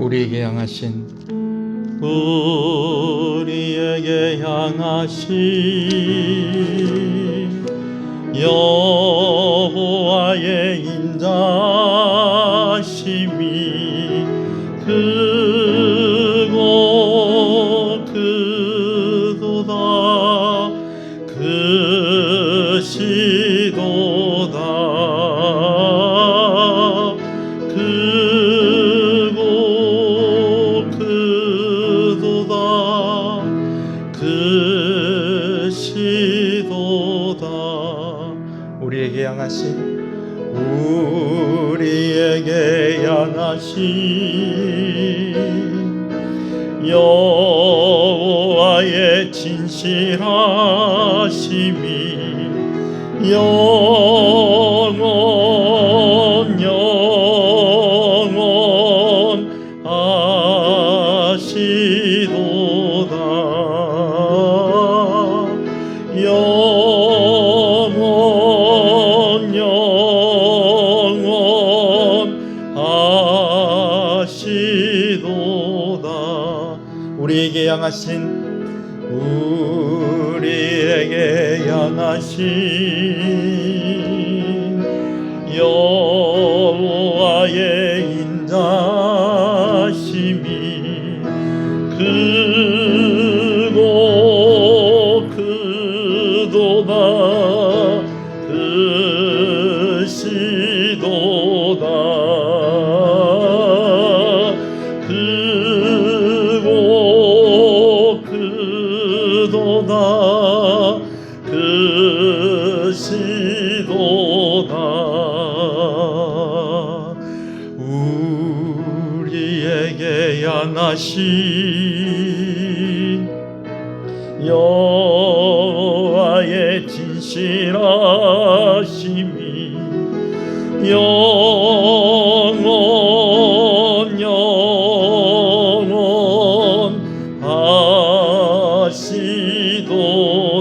우리에게 향하신 여호와의 인자심이 크고 크도다 크시도다 크고 크도다 크시도다. 우리에게 향하신 여호와의 진실하심이 영원하시도다 영원하시도다. 우리에게 향하신 여호와의 인자심이 크고 크도다 크시도다 크고 크도다 크시도다. 우리에게 향하신 여호와의 진실하심이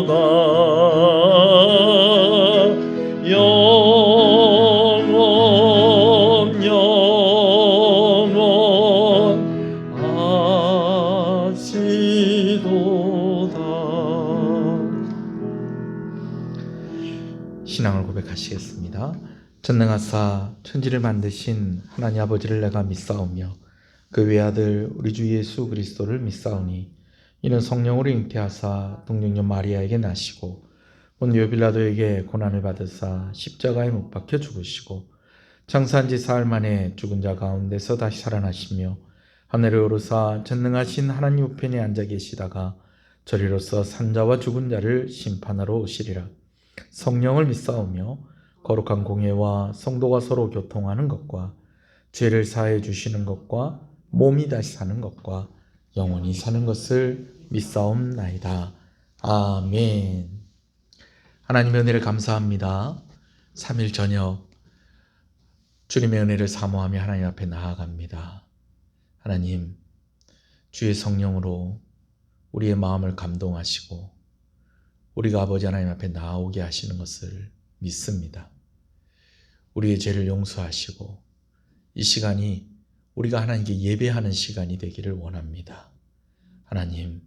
영원하시도다 신앙을 고백하시겠습니다. 전능하사 천지를 만드신 하나님 아버지를 내가 믿사오며 그 외아들 우리 주 예수 그리스도를 믿사오니 이는 성령으로 잉태하사 동정녀 마리아에게 나시고 본디오 빌라도에게 고난을 받으사 십자가에 못 박혀 죽으시고 장사한 지 사흘 만에 죽은 자 가운데서 다시 살아나시며 하늘에 오르사 전능하신 하나님 우편에 앉아 계시다가 저리로서 산자와 죽은 자를 심판하러 오시리라. 성령을 믿사오며 거룩한 공예와 성도가 서로 교통하는 것과 죄를 사해 주시는 것과 몸이 다시 사는 것과 영원히 사는 것을 믿사옵나이다. 아멘. 하나님의 은혜를 감사합니다. 3일 저녁 주님의 은혜를 사모하며 하나님 앞에 나아갑니다. 하나님, 주의 성령으로 우리의 마음을 감동하시고 우리가 아버지 하나님 앞에 나오게 하시는 것을 믿습니다. 우리의 죄를 용서하시고 이 시간이 우리가 하나님께 예배하는 시간이 되기를 원합니다. 하나님,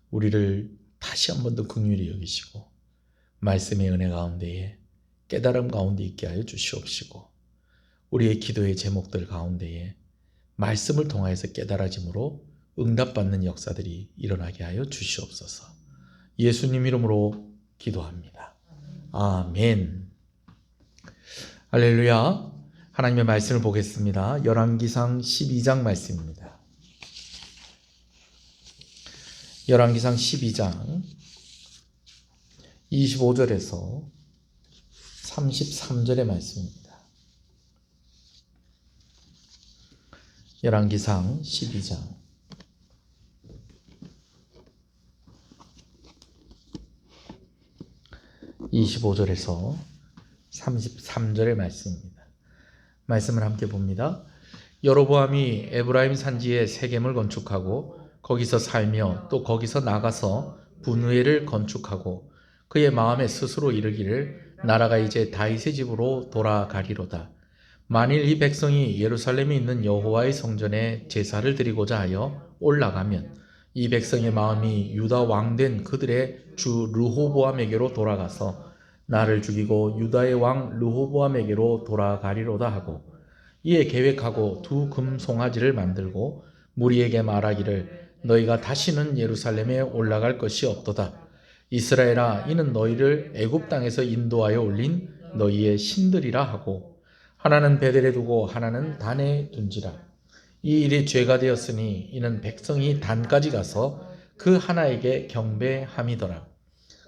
우리를 다시 한 번 더 긍휼히 여기시고 말씀의 은혜 가운데에 깨달음 가운데 있게 하여 주시옵시고 우리의 기도의 제목들 가운데에 말씀을 통하여서 깨달아짐으로 응답받는 역사들이 일어나게 하여 주시옵소서. 예수님 이름으로 기도합니다. 아멘. 할렐루야. 하나님의 말씀을 보겠습니다. 열왕기상 12장 말씀입니다. 열왕기상 12장 25절에서 33절의 말씀입니다. 열왕기상 12장 25절에서 33절의 말씀입니다. 말씀을 함께 봅니다. 여로보암이 에브라임 산지에 세겜을 건축하고 거기서 살며 또 거기서 나가서 분우엘을 건축하고 그의 마음에 스스로 이르기를 나라가 이제 다윗의 집으로 돌아가리로다. 만일 이 백성이 예루살렘에 있는 여호와의 성전에 제사를 드리고자 하여 올라가면 이 백성의 마음이 유다 왕된 그들의 주 르호보암에게로 돌아가서 나를 죽이고 유다의 왕 르호보암에게로 돌아가리로다 하고, 이에 계획하고 두 금송아지를 만들고 무리에게 말하기를 너희가 다시는 예루살렘에 올라갈 것이 없도다. 이스라엘아, 이는 너희를 애굽 땅에서 인도하여 올린 너희의 신들이라 하고, 하나는 베델에 두고 하나는 단에 둔지라. 이 일이 죄가 되었으니 이는 백성이 단까지 가서 그 하나에게 경배함이더라.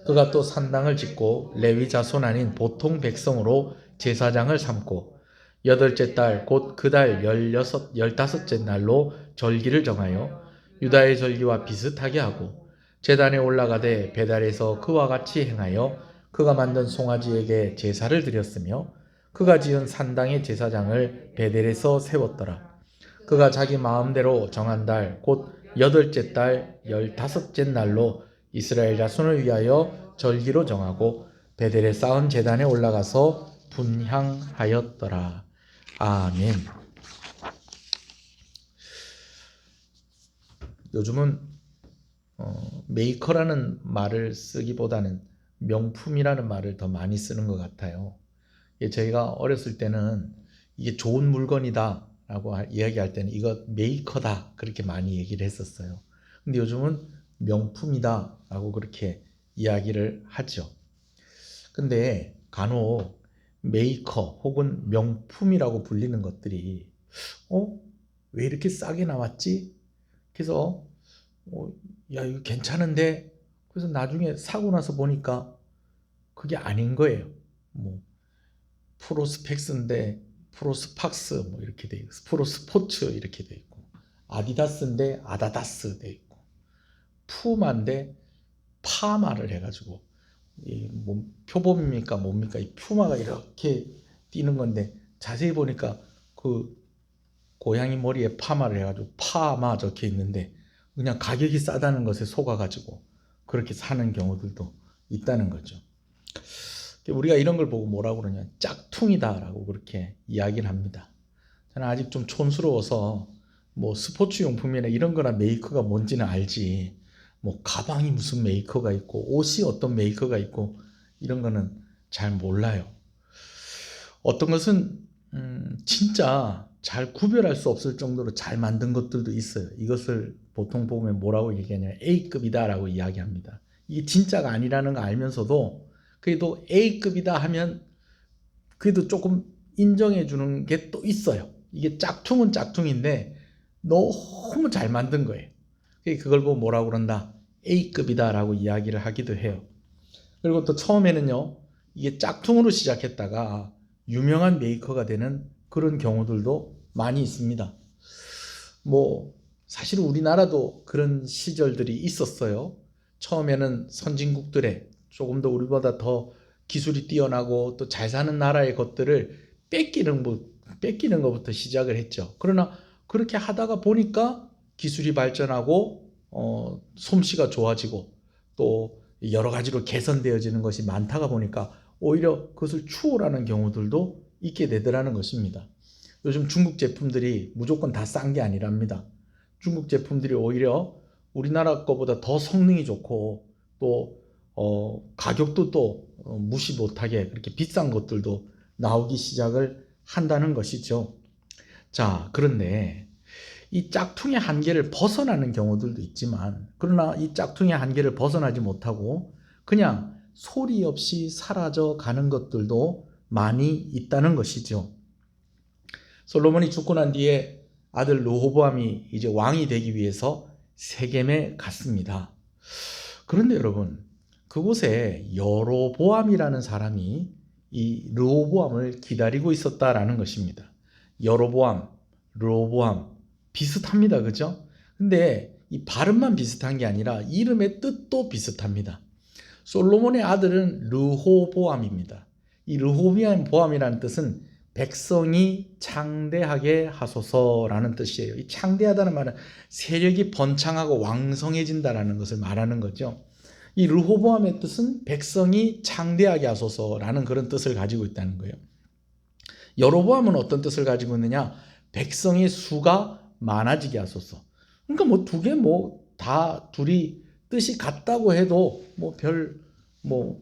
그가 또 산당을 짓고 레위 자손 아닌 보통 백성으로 제사장을 삼고 여덟째 달 곧 그 달 15째 날로 절기를 정하여 유다의 절기와 비슷하게 하고 제단에 올라가되 베달에서 그와 같이 행하여 그가 만든 송아지에게 제사를 드렸으며 그가 지은 산당의 제사장을 베델에서 세웠더라. 그가 자기 마음대로 정한 달 곧 여덟째 달 15째 날로 이스라엘 자손을 위하여 절기로 정하고 베델에 쌓은 제단에 올라가서 분향하였더라. 아멘. 요즘은 메이커라는 말을 쓰기보다는 명품이라는 말을 더 많이 쓰는 것 같아요. 저희가 어렸을 때는 이게 좋은 물건이다 라고 이야기할 때는 이거 메이커다 그렇게 많이 얘기를 했었어요. 근데 요즘은 명품이다 라고 그렇게 이야기를 하죠. 근데 간혹 메이커 혹은 명품이라고 불리는 것들이 왜 이렇게 싸게 나왔지? 그래서 야, 이거 괜찮은데, 그래서 나중에 사고 나서 보니까 그게 아닌 거예요. 뭐 프로스펙스인데 프로스팍스 뭐 이렇게 돼 있고, 프로스포츠 이렇게 돼 있고, 아디다스인데 아다다스 돼 있고, 푸마인데 파마를 해가지고, 뭐 표범입니까 뭡니까, 이 퓨마가 이렇게 뛰는 건데 자세히 보니까 그 고양이 머리에 파마를 해가지고 파마 적혀 있는데 그냥 가격이 싸다는 것에 속아가지고 그렇게 사는 경우들도 있다는 거죠. 우리가 이런 걸 보고 뭐라고 그러냐, 짝퉁이다 라고 그렇게 이야기를 합니다. 저는 아직 좀 촌스러워서 뭐 스포츠 용품이나 이런 거나 메이커가 뭔지는 알지, 뭐 가방이 무슨 메이커가 있고 옷이 어떤 메이커가 있고 이런 거는 잘 몰라요. 어떤 것은 진짜 잘 구별할 수 없을 정도로 잘 만든 것들도 있어요. 이것을 보통 보면 뭐라고 얘기하냐, A급이다 라고 이야기합니다. 이게 진짜가 아니라는 거 알면서도 그래도 A급이다 하면 그래도 조금 인정해 주는 게 또 있어요. 이게 짝퉁은 짝퉁인데 너무 잘 만든 거예요. 그걸 보고 뭐라고 그런다, A급이다 라고 이야기를 하기도 해요. 그리고 또 처음에는요, 이게 짝퉁으로 시작했다가 유명한 메이커가 되는 그런 경우들도 많이 있습니다. 뭐 사실 우리나라도 그런 시절들이 있었어요. 처음에는 선진국들의 조금 더 우리보다 더 기술이 뛰어나고 또 잘 사는 나라의 것들을 뺏기는 것부터 시작을 했죠. 그러나 그렇게 하다가 보니까 기술이 발전하고 솜씨가 좋아지고 또 여러 가지로 개선되어지는 것이 많다가 보니까 오히려 그것을 추월하는 경우들도 있게 되더라는 것입니다. 요즘 중국 제품들이 무조건 다 싼 게 아니랍니다. 중국 제품들이 오히려 우리나라 거보다 더 성능이 좋고 또 가격도 또 무시 못하게 그렇게 비싼 것들도 나오기 시작을 한다는 것이죠. 자, 그런데 이 짝퉁의 한계를 벗어나는 경우들도 있지만, 그러나 이 짝퉁의 한계를 벗어나지 못하고 그냥 소리 없이 사라져 가는 것들도 많이 있다는 것이죠. 솔로몬이 죽고 난 뒤에 아들 르호보암이 이제 왕이 되기 위해서 세겜에 갔습니다. 그런데 여러분, 그곳에 여로보암이라는 사람이 이 르호보암을 기다리고 있었다라는 것입니다. 여로보암, 르호보암 비슷합니다. 그죠? 근데 이 발음만 비슷한 게 아니라 이름의 뜻도 비슷합니다. 솔로몬의 아들은 르호보암입니다. 이 르호보암이라는 뜻은 백성이 창대하게 하소서라는 뜻이에요. 이 창대하다는 말은 세력이 번창하고 왕성해진다라는 것을 말하는 거죠. 이 르호보암의 뜻은 백성이 창대하게 하소서라는 그런 뜻을 가지고 있다는 거예요. 여로보암은 어떤 뜻을 가지고 있느냐? 백성의 수가 많아지게 하소서. 그러니까 뭐 두 개 뭐 다 둘이 뜻이 같다고 해도 뭐 별 뭐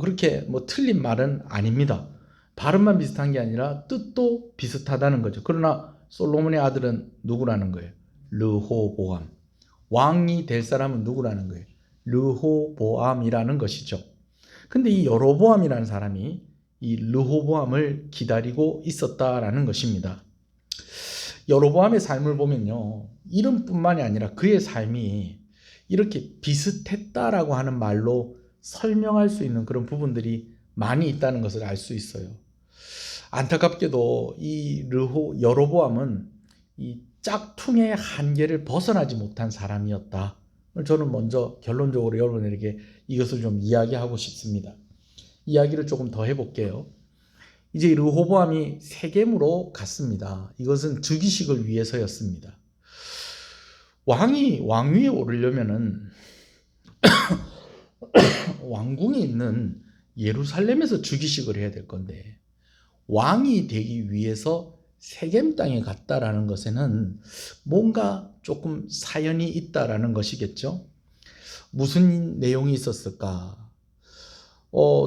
그렇게 뭐 틀린 말은 아닙니다. 발음만 비슷한 게 아니라 뜻도 비슷하다는 거죠. 그러나 솔로몬의 아들은 누구라는 거예요? 르호보암. 왕이 될 사람은 누구라는 거예요? 르호보암이라는 것이죠. 근데 이 여로보암이라는 사람이 이 르호보암을 기다리고 있었다라는 것입니다. 여로보암의 삶을 보면요, 이름뿐만이 아니라 그의 삶이 이렇게 비슷했다라고 하는 말로 설명할 수 있는 그런 부분들이 많이 있다는 것을 알 수 있어요. 안타깝게도 이 여로보암은 이 짝퉁의 한계를 벗어나지 못한 사람이었다. 저는 먼저 결론적으로 여러분에게 이것을 좀 이야기하고 싶습니다. 이야기를 조금 더 해볼게요. 이제 르호보암이 세겜으로 갔습니다. 이것은 즉위식을 위해서였습니다. 왕이 왕위에 오르려면은 왕궁이 있는 예루살렘에서 즉위식을 해야 될 건데, 왕이 되기 위해서 세겜 땅에 갔다라는 것에는 뭔가 조금 사연이 있다라는 것이겠죠. 무슨 내용이 있었을까?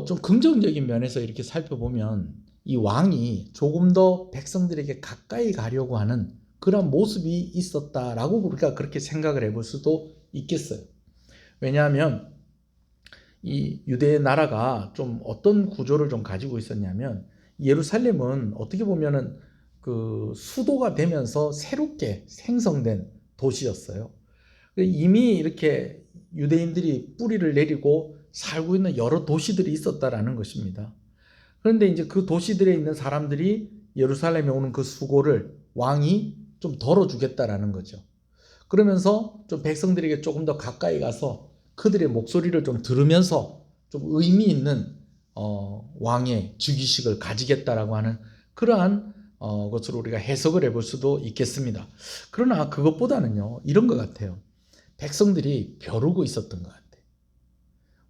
좀 긍정적인 면에서 이렇게 살펴보면 이 왕이 조금 더 백성들에게 가까이 가려고 하는 그런 모습이 있었다라고 우리가 그렇게 생각을 해볼 수도 있겠어요. 왜냐하면 이 유대 나라가 좀 어떤 구조를 좀 가지고 있었냐면, 예루살렘은 어떻게 보면은 그 수도가 되면서 새롭게 생성된 도시였어요. 이미 이렇게 유대인들이 뿌리를 내리고 살고 있는 여러 도시들이 있었다라는 것입니다. 그런데 이제 그 도시들에 있는 사람들이 예루살렘에 오는 그 수고를 왕이 좀 덜어주겠다라는 거죠. 그러면서 좀 백성들에게 조금 더 가까이 가서 그들의 목소리를 좀 들으면서 좀 의미 있는 왕의 즉위식을 가지겠다라고 하는 그러한 것으로 우리가 해석을 해볼 수도 있겠습니다. 그러나 그것보다는요, 이런 것 같아요. 백성들이 벼르고 있었던 것 같아요.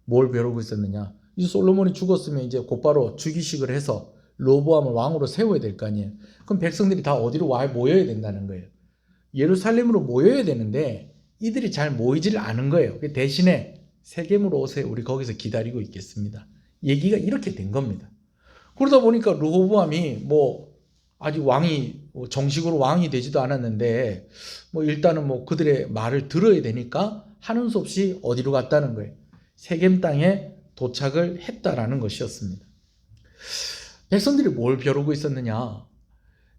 뭘 벼르고 있었느냐? 이 솔로몬이 죽었으면 이제 곧바로 즉위식을 해서 르호보암을 왕으로 세워야 될 거 아니에요. 그럼 백성들이 다 어디로 모여야 된다는 거예요. 예루살렘으로 모여야 되는데 이들이 잘 모이지를 않은 거예요. 대신에 세겜으로 오세요. 우리 거기서 기다리고 있겠습니다. 얘기가 이렇게 된 겁니다. 그러다 보니까 르호보암이 뭐 아직 왕이 정식으로 왕이 되지도 않았는데 뭐 일단은 뭐 그들의 말을 들어야 되니까 하는 수 없이 어디로 갔다는 거예요. 세겜 땅에 도착을 했다라는 것이었습니다. 백성들이 뭘 벼르고 있었느냐?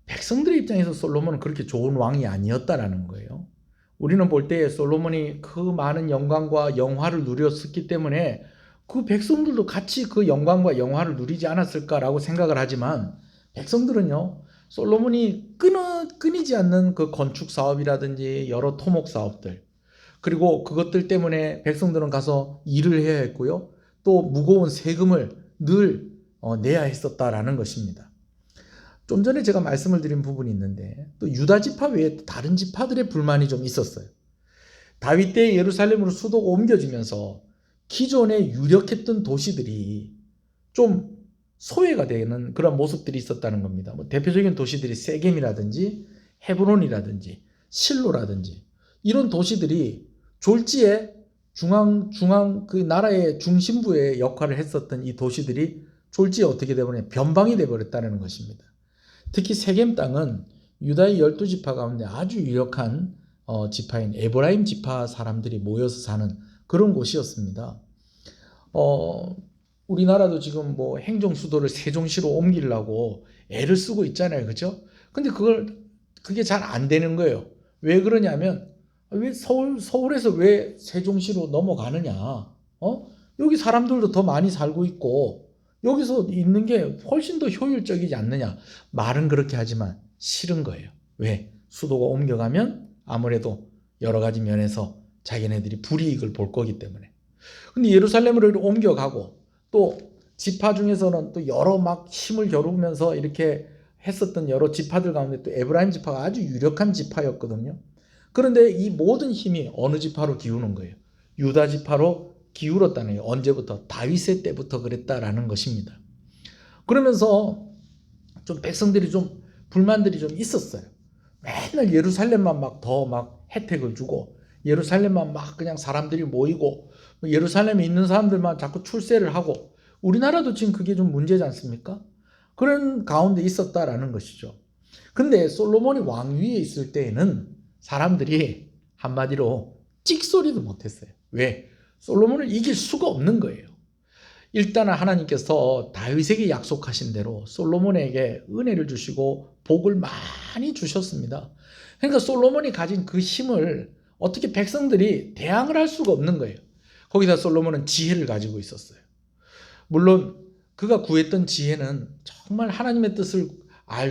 백성들의 입장에서 솔로몬은 그렇게 좋은 왕이 아니었다라는 거예요. 우리는 볼 때 솔로몬이 그 많은 영광과 영화를 누렸었기 때문에 그 백성들도 같이 그 영광과 영화를 누리지 않았을까라고 생각을 하지만, 백성들은요, 솔로몬이 끊이지 않는 그 건축 사업이라든지 여러 토목 사업들, 그리고 그것들 때문에 백성들은 가서 일을 해야 했고요, 또 무거운 세금을 늘 내야 했었다라는 것입니다. 좀 전에 제가 말씀을 드린 부분이 있는데, 또 유다 지파 외에 다른 지파들의 불만이 좀 있었어요. 다윗 때 예루살렘으로 수도가 옮겨지면서 기존에 유력했던 도시들이 좀 소외가 되는 그런 모습들이 있었다는 겁니다. 뭐 대표적인 도시들이 세겜이라든지 헤브론이라든지 실로라든지 이런 도시들이 졸지에 중앙 그 나라의 중심부의 역할을 했었던 이 도시들이 졸지에 어떻게 되버렸냐, 변방이 되버렸다는 것입니다. 특히 세겜 땅은 유다의 12지파 가운데 아주 유력한 지파인 에브라임 지파 사람들이 모여서 사는 그런 곳이었습니다. 우리나라도 지금 뭐 행정 수도를 세종시로 옮기려고 애를 쓰고 있잖아요, 그죠? 근데 그게 잘 안 되는 거예요. 왜 그러냐면, 왜 서울에서 왜 세종시로 넘어가느냐? 여기 사람들도 더 많이 살고 있고 여기서 있는 게 훨씬 더 효율적이지 않느냐? 말은 그렇게 하지만 싫은 거예요. 왜? 수도가 옮겨가면 아무래도 여러 가지 면에서 자기네들이 불이익을 볼 거기 때문에. 근데 예루살렘으로 옮겨가고 또 지파 중에서는 또 여러 막 힘을 겨루면서 이렇게 했었던 여러 지파들 가운데 또 에브라임 지파가 아주 유력한 지파였거든요. 그런데 이 모든 힘이 어느 지파로 기우는 거예요? 유다 지파로 기울었다는 거예요. 언제부터? 다윗의 때부터 그랬다라는 것입니다. 그러면서 좀 백성들이 좀 불만들이 좀 있었어요. 맨날 예루살렘만 막 더 막 혜택을 주고 예루살렘만 막 그냥 사람들이 모이고 예루살렘에 있는 사람들만 자꾸 출세를 하고 우리나라도 지금 그게 좀 문제지 않습니까? 그런 가운데 있었다라는 것이죠. 근데 솔로몬이 왕위에 있을 때에는 사람들이 한마디로 찍소리도 못했어요. 왜? 솔로몬을 이길 수가 없는 거예요. 일단은 하나님께서 다윗에게 약속하신 대로 솔로몬에게 은혜를 주시고 복을 많이 주셨습니다. 그러니까 솔로몬이 가진 그 힘을 어떻게 백성들이 대항을 할 수가 없는 거예요. 거기다 솔로몬은 지혜를 가지고 있었어요. 물론 그가 구했던 지혜는 정말 하나님의 뜻을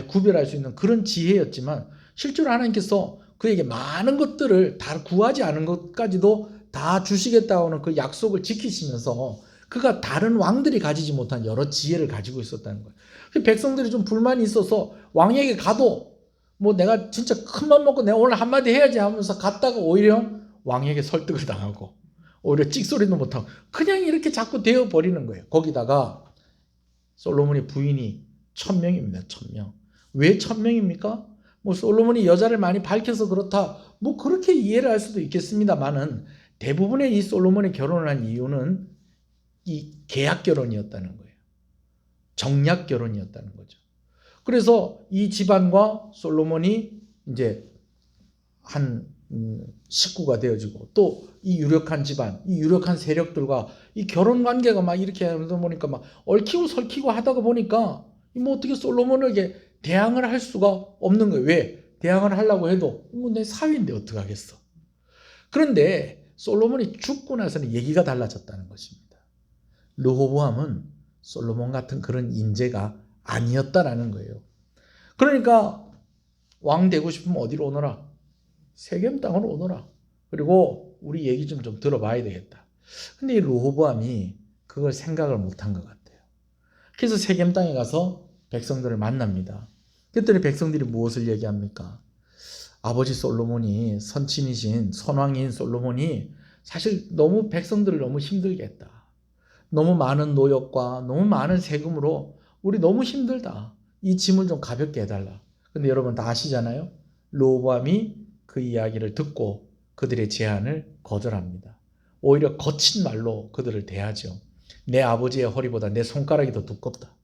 구별할 수 있는 그런 지혜였지만 실제로 하나님께서 그에게 많은 것들을 다 구하지 않은 것까지도 다 주시겠다고 그 약속을 지키시면서 그가 다른 왕들이 가지지 못한 여러 지혜를 가지고 있었다는 거예요. 백성들이 좀 불만이 있어서 왕에게 가도 뭐 내가 진짜 큰 맘 먹고 내가 오늘 한마디 해야지 하면서 갔다가 오히려 왕에게 설득을 당하고 오히려 찍소리도 못하고 그냥 이렇게 자꾸 되어버리는 거예요. 거기다가 솔로몬의 부인이 1000명입니다. 1000명. 왜 1000명입니까? 뭐 솔로몬이 여자를 많이 밝혀서 그렇다. 뭐 그렇게 이해를 할 수도 있겠습니다만은 대부분의 이 솔로몬이 결혼을 한 이유는 이 계약 결혼이었다는 거예요. 정략 결혼이었다는 거죠. 그래서 이 집안과 솔로몬이 이제 한 식구가 되어지고 또 이 유력한 집안, 이 유력한 세력들과 이 결혼 관계가 막 이렇게 하다 보니까 막 얽히고 설키고 하다가 보니까 뭐 어떻게 솔로몬에게 대항을 할 수가 없는 거예요. 왜? 대항을 하려고 해도 뭐 내 사위인데 어떡하겠어. 그런데 솔로몬이 죽고 나서는 얘기가 달라졌다는 것입니다. 르호보암은 솔로몬 같은 그런 인재가 아니었다라는 거예요. 그러니까 왕 되고 싶으면 어디로 오너라? 세겜 땅으로 오너라. 그리고 우리 얘기 좀 들어봐야 되겠다. 근데 이 르호보암이 그걸 생각을 못한 것 같아요. 그래서 세겜 땅에 가서 백성들을 만납니다. 그랬더니 백성들이 무엇을 얘기합니까? 아버지 솔로몬이 선친이신 선왕인 솔로몬이 사실 너무 백성들을 너무 힘들게 했다. 너무 많은 노역과 너무 많은 세금으로 우리 너무 힘들다. 이 짐을 좀 가볍게 해달라. 근데 여러분 다 아시잖아요. 르호보암이 그 이야기를 듣고 그들의 제안을 거절합니다. 오히려 거친 말로 그들을 대하죠. 내 아버지의 허리보다 내 손가락이 더 두껍다.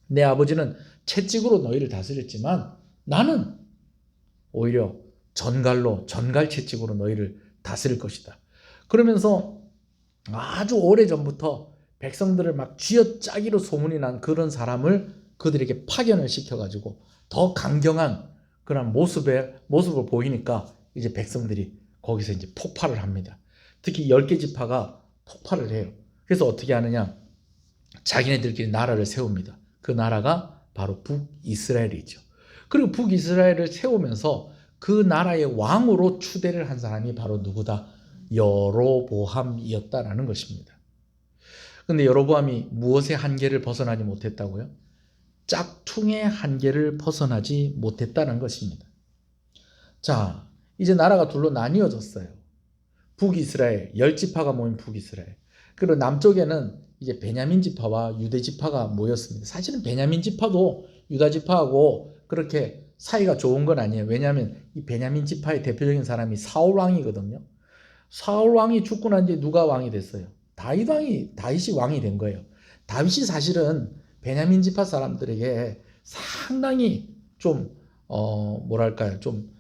내 아버지는 채찍으로 너희를 다스렸지만 나는 오히려 전갈 채찍으로 너희를 다스릴 것이다. 그러면서 아주 오래전부터 백성들을 막 쥐어짜기로 소문이 난 그런 사람을 그들에게 파견을 시켜가지고 더 강경한 그런 모습을 보이니까 이제 백성들이 거기서 이제 폭발을 합니다. 특히 10개 지파가 폭발을 해요. 그래서 어떻게 하느냐? 자기네들끼리 나라를 세웁니다. 그 나라가 바로 북이스라엘이죠. 그리고 북이스라엘을 세우면서 그 나라의 왕으로 추대를 한 사람이 바로 누구다? 여로보암이었다라는 것입니다. 근데 여로보암이 무엇의 한계를 벗어나지 못했다고요? 짝퉁의 한계를 벗어나지 못했다는 것입니다. 자, 이제 나라가 둘로 나뉘어졌어요. 북이스라엘, 10지파가 모인 북이스라엘. 그리고 남쪽에는 이제 베냐민 지파와 유대 지파가 모였습니다. 사실은 베냐민 지파도 유다 지파하고 그렇게 사이가 좋은 건 아니에요. 왜냐하면 이 베냐민 지파의 대표적인 사람이 사울 왕이거든요. 사울 왕이 죽고 난 뒤에 누가 왕이 됐어요? 다윗이 왕이 된 거예요. 다윗이 사실은 베냐민 지파 사람들에게 상당히 좀 뭐랄까요? 좀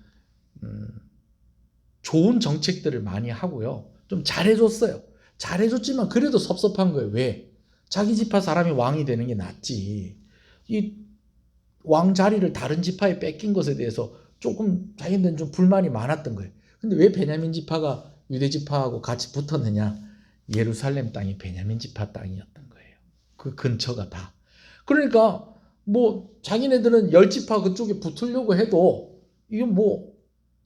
좋은 정책들을 많이 하고요. 좀 잘해줬어요. 잘해줬지만 그래도 섭섭한 거예요. 왜? 자기 지파 사람이 왕이 되는 게 낫지. 이 왕 자리를 다른 지파에 뺏긴 것에 대해서 조금 자기들은 좀 불만이 많았던 거예요. 근데 왜 베냐민 지파가 유대 지파하고 같이 붙었느냐? 예루살렘 땅이 베냐민 지파 땅이었던 거예요. 그 근처가 다. 그러니까 뭐 자기네들은 10지파 그쪽에 붙으려고 해도 이건 뭐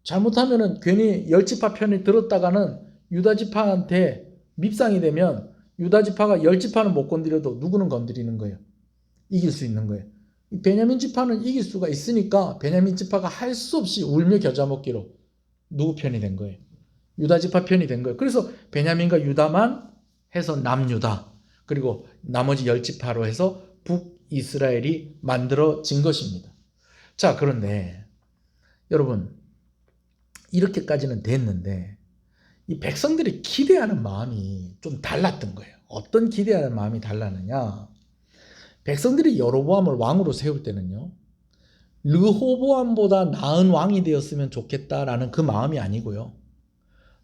잘못하면은 괜히 10지파 편에 들었다가는 유다 지파한테 밉상이 되면 유다 지파가 10지파는 못 건드려도 누구는 건드리는 거예요. 이길 수 있는 거예요. 베냐민 지파는 이길 수가 있으니까 베냐민 지파가 할 수 없이 울며 겨자 먹기로 누구 편이 된 거예요? 유다 지파 편이 된 거예요. 그래서 베냐민과 유다만 해서 남유다. 그리고 나머지 10지파로 해서 이스라엘이 만들어진 것입니다. 자, 그런데 여러분, 이렇게까지는 됐는데 이 백성들이 기대하는 마음이 좀 달랐던 거예요. 어떤 기대하는 마음이 달랐느냐? 백성들이 여로보암을 왕으로 세울 때는요, 르호보암보다 나은 왕이 되었으면 좋겠다라는 그 마음이 아니고요,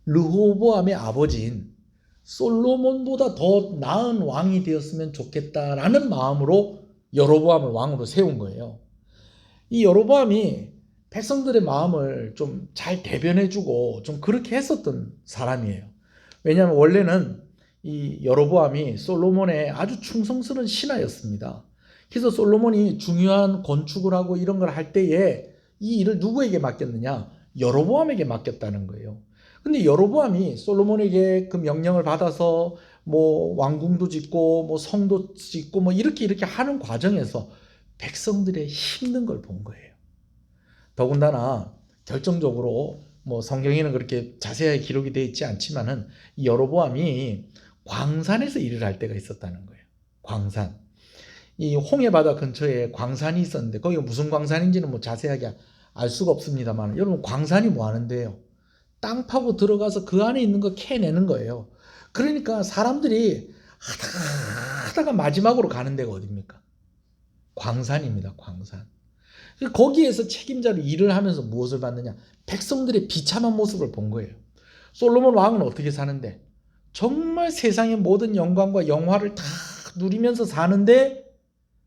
르호보암의 아버지인 솔로몬보다 더 나은 왕이 되었으면 좋겠다라는 마음으로 여로보암을 왕으로 세운 거예요. 이 여로보암이 백성들의 마음을 좀 잘 대변해주고 좀 그렇게 했었던 사람이에요. 왜냐하면 원래는 이 여로보암이 솔로몬의 아주 충성스러운 신하였습니다. 그래서 솔로몬이 중요한 건축을 하고 이런 걸 할 때에 이 일을 누구에게 맡겼느냐? 여로보암에게 맡겼다는 거예요. 근데 여로보암이 솔로몬에게 그 명령을 받아서 뭐 왕궁도 짓고 뭐 성도 짓고 뭐 이렇게 하는 과정에서 백성들의 힘든 걸 본 거예요. 더군다나 결정적으로 뭐 성경에는 그렇게 자세하게 기록이 되어 있지 않지만은 이 여로보암이 광산에서 일을 할 때가 있었다는 거예요. 광산. 이 홍해바다 근처에 광산이 있었는데 거기가 무슨 광산인지는 뭐 자세하게 알 수가 없습니다만, 여러분, 광산이 뭐 하는데요? 땅 파고 들어가서 그 안에 있는 거 캐내는 거예요. 그러니까 사람들이 하다가 마지막으로 가는 데가 어디입니까? 광산입니다. 광산. 거기에서 책임자로 일을 하면서 무엇을 받느냐? 백성들의 비참한 모습을 본 거예요. 솔로몬 왕은 어떻게 사는데? 정말 세상의 모든 영광과 영화를 다 누리면서 사는데,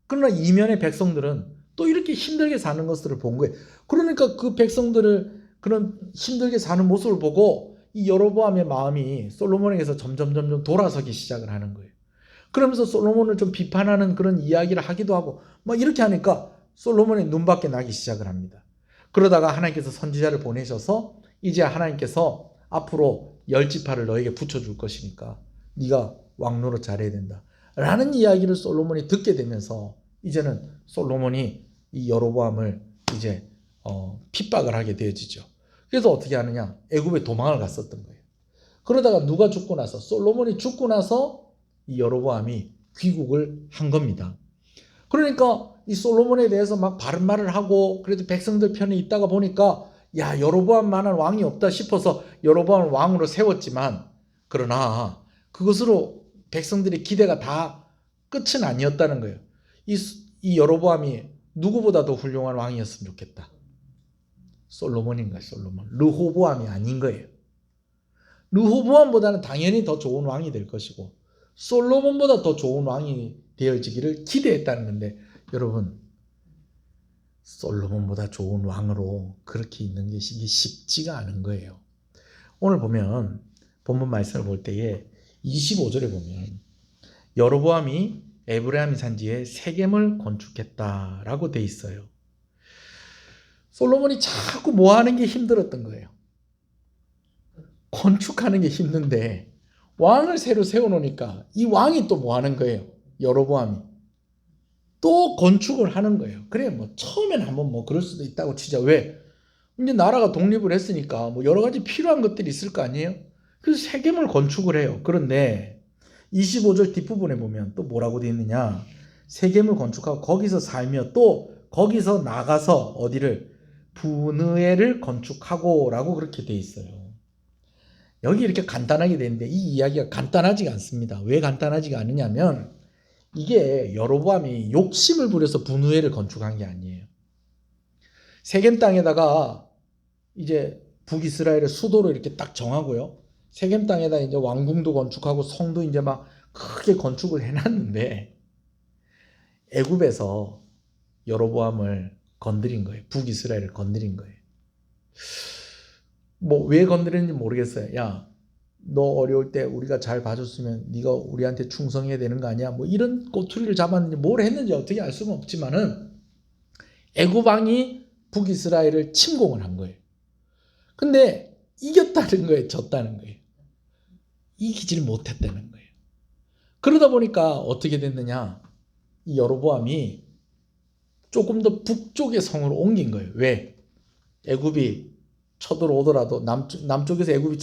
그러나 이면의 백성들은 또 이렇게 힘들게 사는 것들을 본 거예요. 그러니까 그 백성들을 그런 힘들게 사는 모습을 보고 이 여로보암의 마음이 솔로몬에게서 점점 돌아서기 시작을 하는 거예요. 그러면서 솔로몬을 좀 비판하는 그런 이야기를 하기도 하고 막 이렇게 하니까 솔로몬의 눈밖에 나기 시작을 합니다. 그러다가 하나님께서 선지자를 보내셔서 이제 하나님께서 앞으로 10지파를 너에게 붙여줄 것이니까 네가 왕노릇 잘해야 된다 라는 이야기를 솔로몬이 듣게 되면서 이제는 솔로몬이 이 여로보암을 이제 핍박을 하게 되어지죠. 그래서 어떻게 하느냐? 애굽에 도망을 갔었던 거예요. 그러다가 누가 죽고 나서, 솔로몬이 죽고 나서 이 여로보암이 귀국을 한 겁니다. 그러니까 이 솔로몬에 대해서 막 바른 말을 하고 그래도 백성들 편에 있다가 보니까 야, 여로보암만한 왕이 없다 싶어서 여로보암을 왕으로 세웠지만, 그러나 그것으로 백성들의 기대가 다 끝은 아니었다는 거예요. 이 여로보암이 누구보다 더 훌륭한 왕이었으면 좋겠다. 솔로몬인가요? 솔로몬. 르호보암이 아닌 거예요. 르호보암보다는 당연히 더 좋은 왕이 될 것이고 솔로몬보다 더 좋은 왕이 되어지기를 기대했다는 건데, 여러분, 솔로몬보다 좋은 왕으로 그렇게 있는 게 쉽지가 않은 거예요. 오늘 보면 본문 말씀을 볼 때에 25절에 보면 여로보암이 에브라임 산지에 세겜을 건축했다라고 돼 있어요. 솔로몬이 자꾸 뭐 하는 게 힘들었던 거예요. 건축하는 게 힘든데 왕을 새로 세워놓으니까 이 왕이 또 뭐 하는 거예요? 여로보암이 또 건축을 하는 거예요. 그래, 뭐 처음에는 한번 뭐 그럴 수도 있다고 치자. 왜? 이제 나라가 독립을 했으니까 뭐 여러 가지 필요한 것들이 있을 거 아니에요? 그래서 세겜을 건축을 해요. 그런데 25절 뒷부분에 보면 또 뭐라고 되어 있느냐? 세겜을 건축하고 거기서 살며 또 거기서 나가서 어디를? 브느엘을 건축하고 라고 그렇게 되어 있어요. 여기 이렇게 간단하게 되는데 이 이야기가 간단하지가 않습니다. 왜 간단하지가 않느냐면 이게 여로보암이 욕심을 부려서 브느엘을 건축한 게 아니에요. 세겜 땅에다가 이제 북이스라엘의 수도로 이렇게 딱 정하고요. 세겜 땅에다 이제 왕궁도 건축하고 성도 이제 막 크게 건축을 해놨는데 애굽에서 여로보암을 건드린 거예요. 북이스라엘을 건드린 거예요. 뭐 왜 건드렸는지 모르겠어요. 야, 너 어려울 때 우리가 잘 봐줬으면 네가 우리한테 충성해야 되는 거 아니야? 뭐 이런 꼬투리를 잡았는지 뭘 했는지 어떻게 알 수는 없지만은 애굽 왕이 북이스라엘을 침공을 한 거예요. 근데 이겼다는 거예요, 졌다는 거예요. 이기질 못했다는 거예요. 그러다 보니까 어떻게 됐느냐? 이 여로보암이 조금 더 북쪽의 성으로 옮긴 거예요. 왜? 애굽이 쳐들어오더라도 남쪽에서 애굽이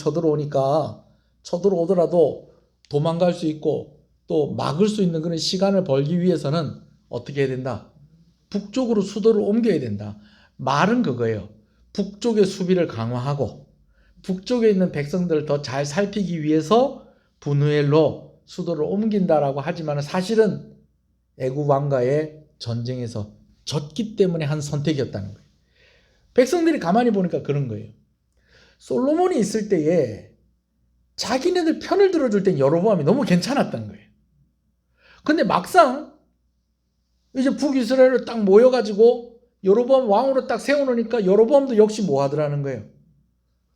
쳐들어오더라도 도망갈 수 있고 또 막을 수 있는 그런 시간을 벌기 위해서는 어떻게 해야 된다? 북쪽으로 수도를 옮겨야 된다. 말은 그거예요. 북쪽의 수비를 강화하고 북쪽에 있는 백성들을 더 잘 살피기 위해서 분우엘로 수도를 옮긴다라고 하지만 사실은 애굽 왕과의 전쟁에서 졌기 때문에 한 선택이었다는 거예요. 백성들이 가만히 보니까 그런 거예요. 솔로몬이 있을 때에 자기네들 편을 들어줄 땐 여로보암이 너무 괜찮았던 거예요. 근데 막상 이제 북이스라엘을 딱 모여가지고 여로보암 왕으로 딱 세워놓으니까 여로보암도 역시 뭐 하더라는 거예요.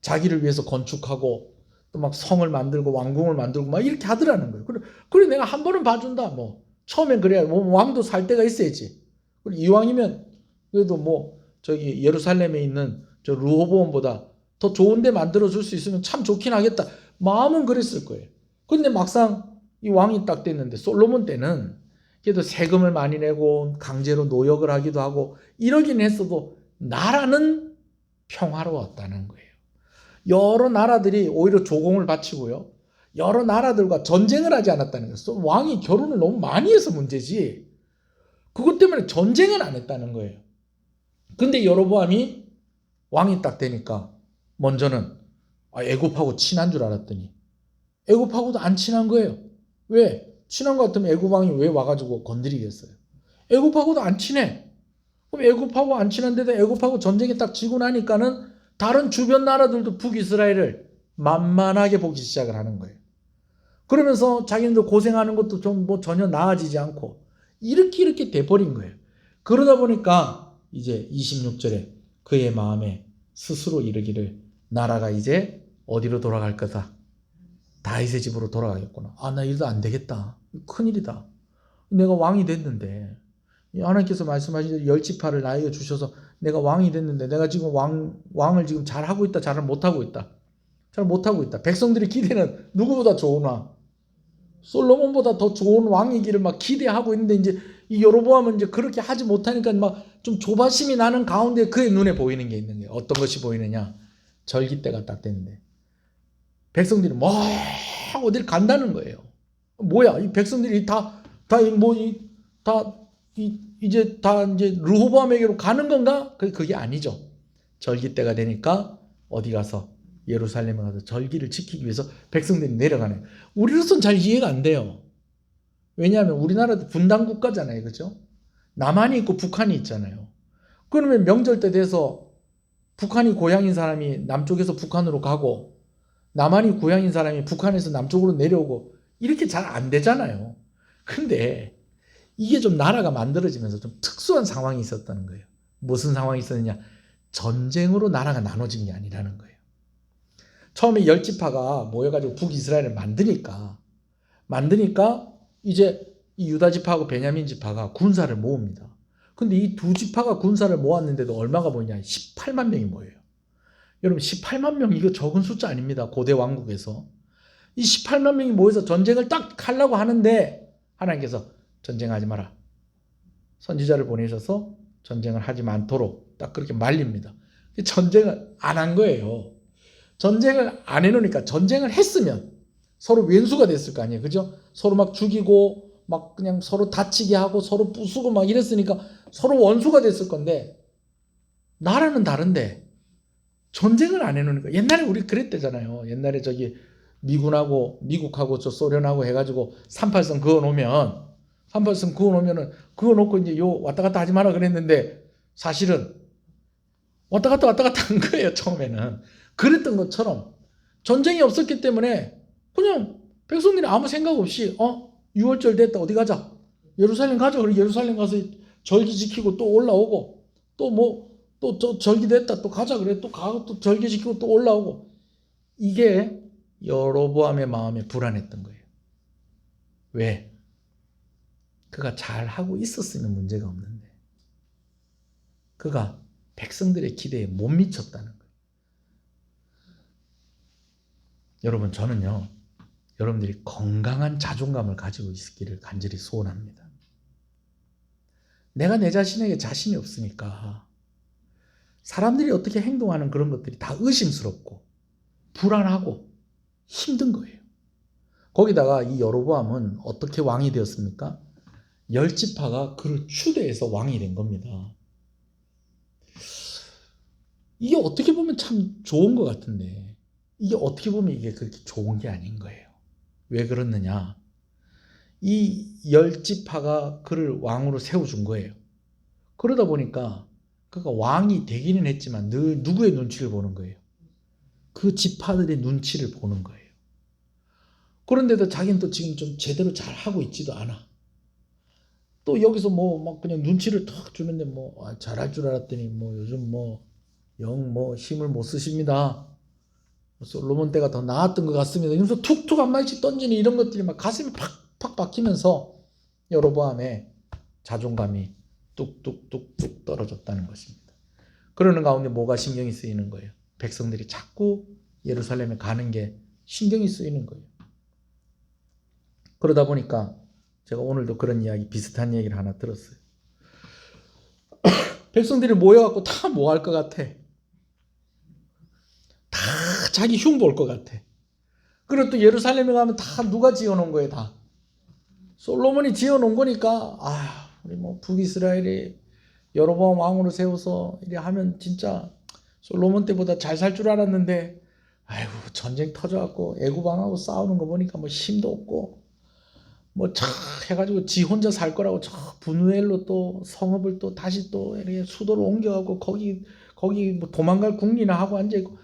자기를 위해서 건축하고 또 막 성을 만들고 왕궁을 만들고 막 이렇게 하더라는 거예요. 그래 내가 한 번은 봐준다. 뭐 처음엔 그래야 뭐 왕도 살 때가 있어야지. 그리고 이왕이면 그래도 뭐 저기 예루살렘에 있는 저 르호보암보다 더 좋은 데 만들어줄 수 있으면 참 좋긴 하겠다. 마음은 그랬을 거예요. 근데 막상 이 왕이 딱 됐는데 솔로몬 때는 그래도 세금을 많이 내고 강제로 노역을 하기도 하고 이러긴 했어도 나라는 평화로웠다는 거예요. 여러 나라들이 오히려 조공을 바치고요. 여러 나라들과 전쟁을 하지 않았다는 거예요. 왕이 결혼을 너무 많이 해서 문제지 그것 때문에 전쟁은 안 했다는 거예요. 근데 여로보암이 왕이 딱 되니까 먼저는 애굽하고 친한 줄 알았더니 애굽하고도 안 친한 거예요. 왜? 친한 것 같으면 애굽 왕이 왜 와가지고 건드리겠어요? 애굽하고도 안 친해. 그럼 애굽하고 안 친한데도 애굽하고 전쟁에 딱 지고 나니까는 다른 주변 나라들도 북이스라엘을 만만하게 보기 시작을 하는 거예요. 그러면서 자기네들 고생하는 것도 좀 뭐 전혀 나아지지 않고 이렇게 돼버린 거예요. 그러다 보니까 이제 26절에 그의 마음에 스스로 이르기를 나라가 이제 어디로 돌아갈 거다. 다윗의 집으로 돌아가겠구나. 나 이러다 안 되겠다. 큰일이다. 내가 왕이 됐는데 하나님께서 말씀하신 열지파를 나에게 주셔서 내가 왕이 됐는데 내가 지금 왕을 지금 잘하고 있다. 잘 못하고 있다. 잘 못하고 있다. 백성들의 기대는 누구보다 좋은 왕. 솔로몬보다 더 좋은 왕이기를 막 기대하고 있는데 이제 이 여로보암은 이제 그렇게 하지 못하니까 막 좀 조바심이 나는 가운데 그의 눈에 보이는 게 있는 거예요. 어떤 것이 보이느냐? 절기 때가 딱 됐는데 백성들이 뭐 어딜 간다는 거예요. 뭐야? 이 백성들이 이제 르호보암에게로 가는 건가? 그게 아니죠. 절기 때가 되니까 어디 가서 예루살렘에 가서 절기를 지키기 위해서 백성들이 내려가네요. 우리로서는 잘 이해가 안 돼요. 왜냐하면 우리나라도 분단 국가잖아요. 그렇죠? 남한이 있고 북한이 있잖아요. 그러면 명절 때 돼서 북한이 고향인 사람이 남쪽에서 북한으로 가고 남한이 고향인 사람이 북한에서 남쪽으로 내려오고 이렇게 잘 안 되잖아요. 근데 이게 좀 나라가 만들어지면서 좀 특수한 상황이 있었다는 거예요. 무슨 상황이 있었느냐? 전쟁으로 나라가 나눠진 게 아니라는 거예요. 처음에 열지파가 모여가지고 북이스라엘을 만드니까 이제 이 유다 지파하고 베냐민 지파가 군사를 모읍니다. 근데 이 두 지파가 군사를 모았는데도 얼마가 모이냐? 18만 명이 모여요. 여러분 18만 명 이거 적은 숫자 아닙니다. 고대 왕국에서. 이 18만 명이 모여서 전쟁을 딱 하려고 하는데 하나님께서 전쟁하지 마라. 선지자를 보내셔서 전쟁을 하지 않도록 딱 그렇게 말립니다. 전쟁을 안 한 거예요. 전쟁을 안 해놓으니까 전쟁을 했으면 서로 왼수가 됐을 거 아니에요. 그죠? 서로 막 죽이고 막 그냥 서로 다치게 하고 서로 부수고 막 이랬으니까 서로 원수가 됐을 건데 나라는 다른데 전쟁을 안 해놓으니까 옛날에 우리 그랬대잖아요. 옛날에 저기 미국하고 저 소련하고 해가지고 38선 그어놓으면은 그거 놓고 이제 요 왔다 갔다 하지 마라 그랬는데 사실은 왔다 갔다 한 거예요. 처음에는 그랬던 것처럼 전쟁이 없었기 때문에 그냥 백성들이 아무 생각 없이 6월절 됐다 어디 가자 예루살렘 가자. 그리고 예루살렘 가서 절기 지키고 또 올라오고 또 절기 됐다 또 가자 그래 또 가고 또 절기 지키고 또 올라오고 이게 여로보암의 마음에 불안했던 거예요. 왜? 그가 잘하고 있었으면 문제가 없는데 그가 백성들의 기대에 못 미쳤다는 거예요. 여러분 저는요 여러분들이 건강한 자존감을 가지고 있기를 간절히 소원합니다. 내가 내 자신에게 자신이 없으니까 사람들이 어떻게 행동하는 그런 것들이 다 의심스럽고 불안하고 힘든 거예요. 거기다가 이 여로보암은 어떻게 왕이 되었습니까? 열 지파가 그를 추대해서 왕이 된 겁니다. 이게 어떻게 보면 참 좋은 것 같은데 이게 어떻게 보면 이게 그렇게 좋은 게 아닌 거예요. 왜 그렇느냐? 이 열 지파가 그를 왕으로 세워준 거예요. 그러다 보니까 그가 왕이 되기는 했지만 늘 누구의 눈치를 보는 거예요? 그 지파들의 눈치를 보는 거예요. 그런데도 자기는 또 지금 좀 제대로 잘 하고 있지도 않아. 또 여기서 뭐 막 그냥 눈치를 탁 주는데 뭐 잘할 줄 알았더니 뭐 요즘 뭐 영 뭐 힘을 못 쓰십니다. 솔로몬 때가 더 나았던 것 같습니다. 이러면서 툭툭 한 마디씩 던지는 이런 것들이 막 가슴이 팍팍 박히면서 여로보암의 자존감이 뚝뚝뚝뚝 떨어졌다는 것입니다. 그러는 가운데 뭐가 신경이 쓰이는 거예요? 백성들이 자꾸 예루살렘에 가는 게 신경이 쓰이는 거예요. 그러다 보니까 제가 오늘도 그런 이야기, 비슷한 얘기를 하나 들었어요. 백성들이 모여갖고 다 뭐 할 것 같아? 다 자기 흉볼 것 같아. 그리고 또 예루살렘에 가면 다 누가 지어놓은 거예요, 다. 솔로몬이 지어놓은 거니까, 우리 뭐 북이스라엘이 여로보암 왕으로 세워서 이래 하면 진짜 솔로몬 때보다 잘 살 줄 알았는데, 아이고, 전쟁 터져갖고 애굽왕하고 싸우는 거 보니까 뭐 힘도 없고, 뭐 차 해가지고 지 혼자 살 거라고 저 분우엘로 또 성읍을 또 다시 또 이렇게 수도로 옮겨가고 거기 뭐 도망갈 궁리나 하고 앉아있고,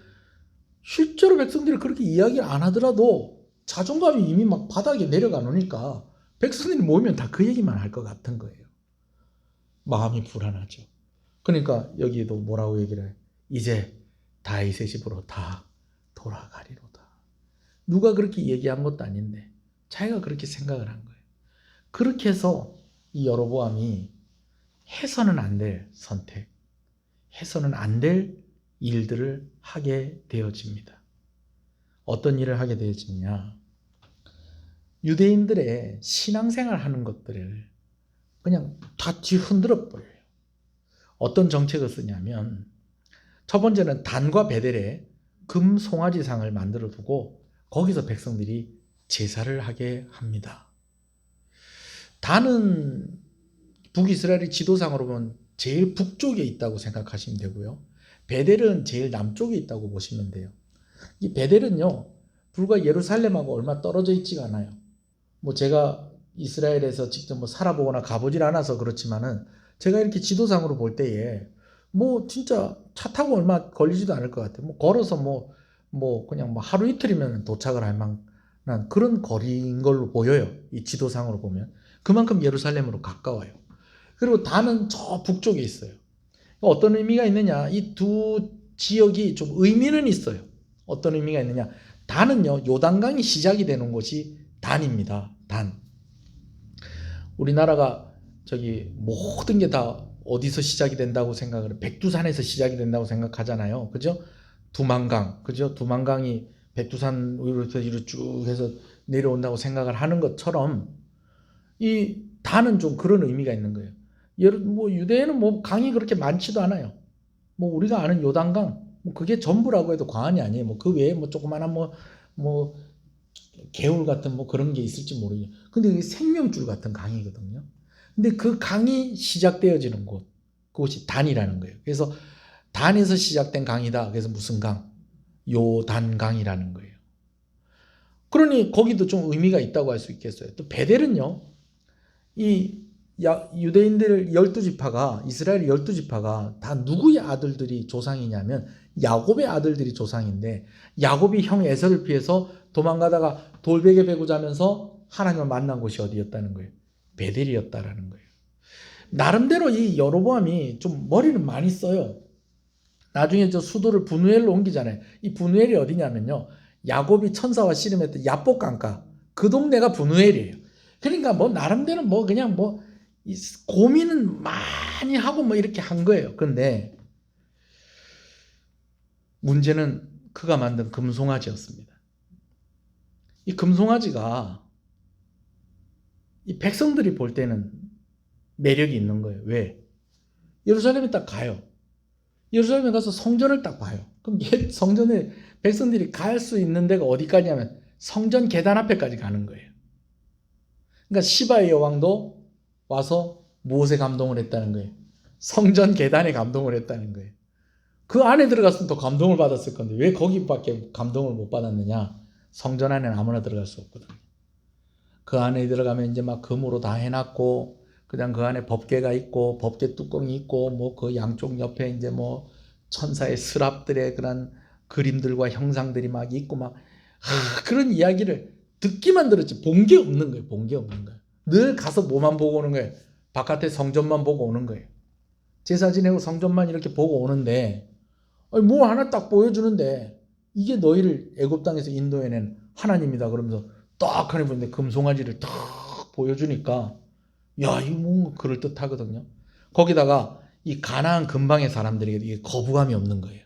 실제로 백성들이 그렇게 이야기 안 하더라도 자존감이 이미 막 바닥에 내려가 놓으니까 백성들이 모이면 다 그 얘기만 할 것 같은 거예요. 마음이 불안하죠. 그러니까 여기에도 뭐라고 얘기를 해요? 이제 다윗의 집으로 다 돌아가리로다. 누가 그렇게 얘기한 것도 아닌데 자기가 그렇게 생각을 한 거예요. 그렇게 해서 이 여로보암이 해서는 안 될 선택, 해서는 안 될 일들을 하게 되어집니다. 어떤 일을 하게 되어지냐? 유대인들의 신앙생활 하는 것들을 그냥 다 뒤흔들어 버려요. 어떤 정책을 쓰냐면 첫 번째는 단과 베델에 금 송아지상을 만들어 두고 거기서 백성들이 제사를 하게 합니다. 단은 북이스라엘의 지도상으로 보면 제일 북쪽에 있다고 생각하시면 되고요. 베델은 제일 남쪽에 있다고 보시면 돼요. 이 베델은요, 불과 예루살렘하고 얼마 떨어져 있지가 않아요. 뭐 제가 이스라엘에서 직접 뭐 살아보거나 가보질 않아서 그렇지만은 제가 이렇게 지도상으로 볼 때에 뭐 진짜 차 타고 얼마 걸리지도 않을 것 같아요. 뭐 걸어서 뭐 그냥 뭐 하루 이틀이면 도착을 할 만한 그런 거리인 걸로 보여요. 이 지도상으로 보면. 그만큼 예루살렘으로 가까워요. 그리고 단은 저 북쪽에 있어요. 어떤 의미가 있느냐? 이 두 지역이 좀 의미는 있어요. 어떤 의미가 있느냐? 단은요, 요단강이 시작이 되는 곳이 단입니다. 단. 우리나라가 저기 모든 게 다 어디서 시작이 된다고 생각을, 백두산에서 시작이 된다고 생각하잖아요. 그죠? 두만강, 그죠? 두만강이 백두산 위로 쭉 해서 내려온다고 생각을 하는 것처럼 이 단은 좀 그런 의미가 있는 거예요. 뭐 유대에는 뭐 강이 그렇게 많지도 않아요. 뭐 우리가 아는 요단강, 뭐 그게 전부라고 해도 과언이 아니에요. 뭐 그 외에 뭐 조그마한 뭐 개울 같은 뭐 그런 게 있을지 모르겠어요. 근데 이게 생명줄 같은 강이거든요. 근데 그 강이 시작되어지는 곳, 그곳이 단이라는 거예요. 그래서 단에서 시작된 강이다. 그래서 무슨 강? 요단강이라는 거예요. 그러니 거기도 좀 의미가 있다고 할 수 있겠어요. 또 베델은요, 이 유대인들 12지파가, 이스라엘 12지파가 다 누구의 아들들이 조상이냐면 야곱의 아들들이 조상인데, 야곱이 형 에서를 피해서 도망가다가 돌베개 베고 자면서 하나님을 만난 곳이 어디였다는 거예요? 베델이었다라는 거예요. 나름대로 이 여로보암이 좀 머리는 많이 써요. 나중에 저 수도를 분우엘로 옮기잖아요. 이 분우엘이 어디냐면요, 야곱이 천사와 씨름했던 야복 강가, 그 동네가 분우엘이에요. 그러니까 뭐 나름대로 뭐 그냥 뭐 고민은 많이 하고 뭐 이렇게 한 거예요. 근데 문제는 그가 만든 금송아지였습니다. 이 금송아지가 이 백성들이 볼 때는 매력이 있는 거예요. 왜? 예루살렘에 딱 가요. 예루살렘에 가서 성전을 딱 봐요. 그럼 성전에 백성들이 갈 수 있는 데가 어디까지냐면 성전 계단 앞에까지 가는 거예요. 그러니까 시바의 여왕도 와서 무엇에 감동을 했다는 거예요? 성전 계단에 감동을 했다는 거예요. 그 안에 들어갔으면 더 감동을 받았을 건데 왜 거기밖에 감동을 못 받았느냐? 성전 안에는 아무나 들어갈 수 없거든. 그 안에 들어가면 이제 막 금으로 다 해놨고 그냥 그 안에 법궤가 있고 법궤 뚜껑이 있고 뭐 그 양쪽 옆에 이제 뭐 천사의 스랍들의 그런 그림들과 형상들이 막 있고 막 그런 이야기를 듣기만 들었지 본 게 없는 거예요. 본 게 없는 거예요. 늘 가서 뭐만 보고 오는 거예요. 바깥에 성전만 보고 오는 거예요. 제사 지내고 성전만 이렇게 보고 오는데 뭐 하나 딱 보여주는데 이게 너희를 애굽 땅에서 인도해낸 하나님이다 그러면서 딱 하니 보는데 금송아지를 딱 보여주니까 야 이거 뭔가 그럴듯하거든요. 거기다가 이 가나안 근방의 사람들이 이게 거부감이 없는 거예요.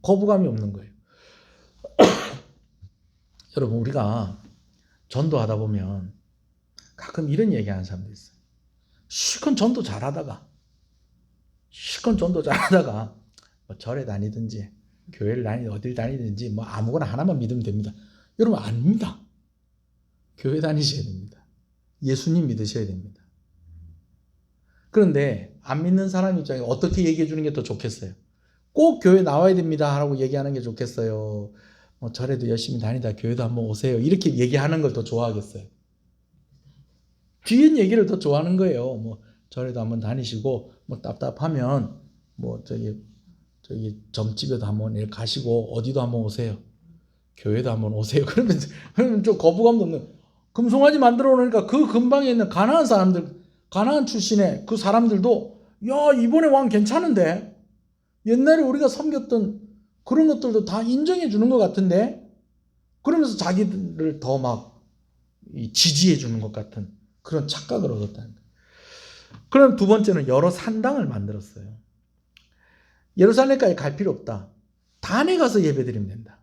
거부감이 없는 거예요. 여러분 우리가 전도하다 보면 가끔 이런 얘기하는 사람도 있어요. 실컷 전도 잘하다가 뭐 절에 다니든지 교회를 다니든지 어딜 다니든지 뭐 아무거나 하나만 믿으면 됩니다. 여러분 아닙니다. 교회 다니셔야 됩니다. 예수님 믿으셔야 됩니다. 그런데 안 믿는 사람 입장에 어떻게 얘기해 주는 게 더 좋겠어요? 꼭 교회 나와야 됩니다 하라고 얘기하는 게 좋겠어요? 뭐 절에도 열심히 다니다 교회도 한번 오세요 이렇게 얘기하는 걸 더 좋아하겠어요? 뒤엔 얘기를 더 좋아하는 거예요. 뭐 절에도 한번 다니시고 뭐 답답하면 뭐 저기 점집에도 한번 가시고 어디도 한번 오세요. 교회도 한번 오세요. 그러면 좀 거부감도 없는. 금송아지 만들어 놓으니까 그 근방에 있는 가나안 사람들, 가나안 출신의 그 사람들도 야 이번에 왕 괜찮은데 옛날에 우리가 섬겼던 그런 것들도 다 인정해 주는 것 같은데 그러면서 자기들을 더 막 지지해 주는 것 같은 그런 착각을 얻었다는 거예요. 그럼 두 번째는 여러 산당을 만들었어요. 예루살렘까지 갈 필요 없다. 단에 가서 예배드리면 된다.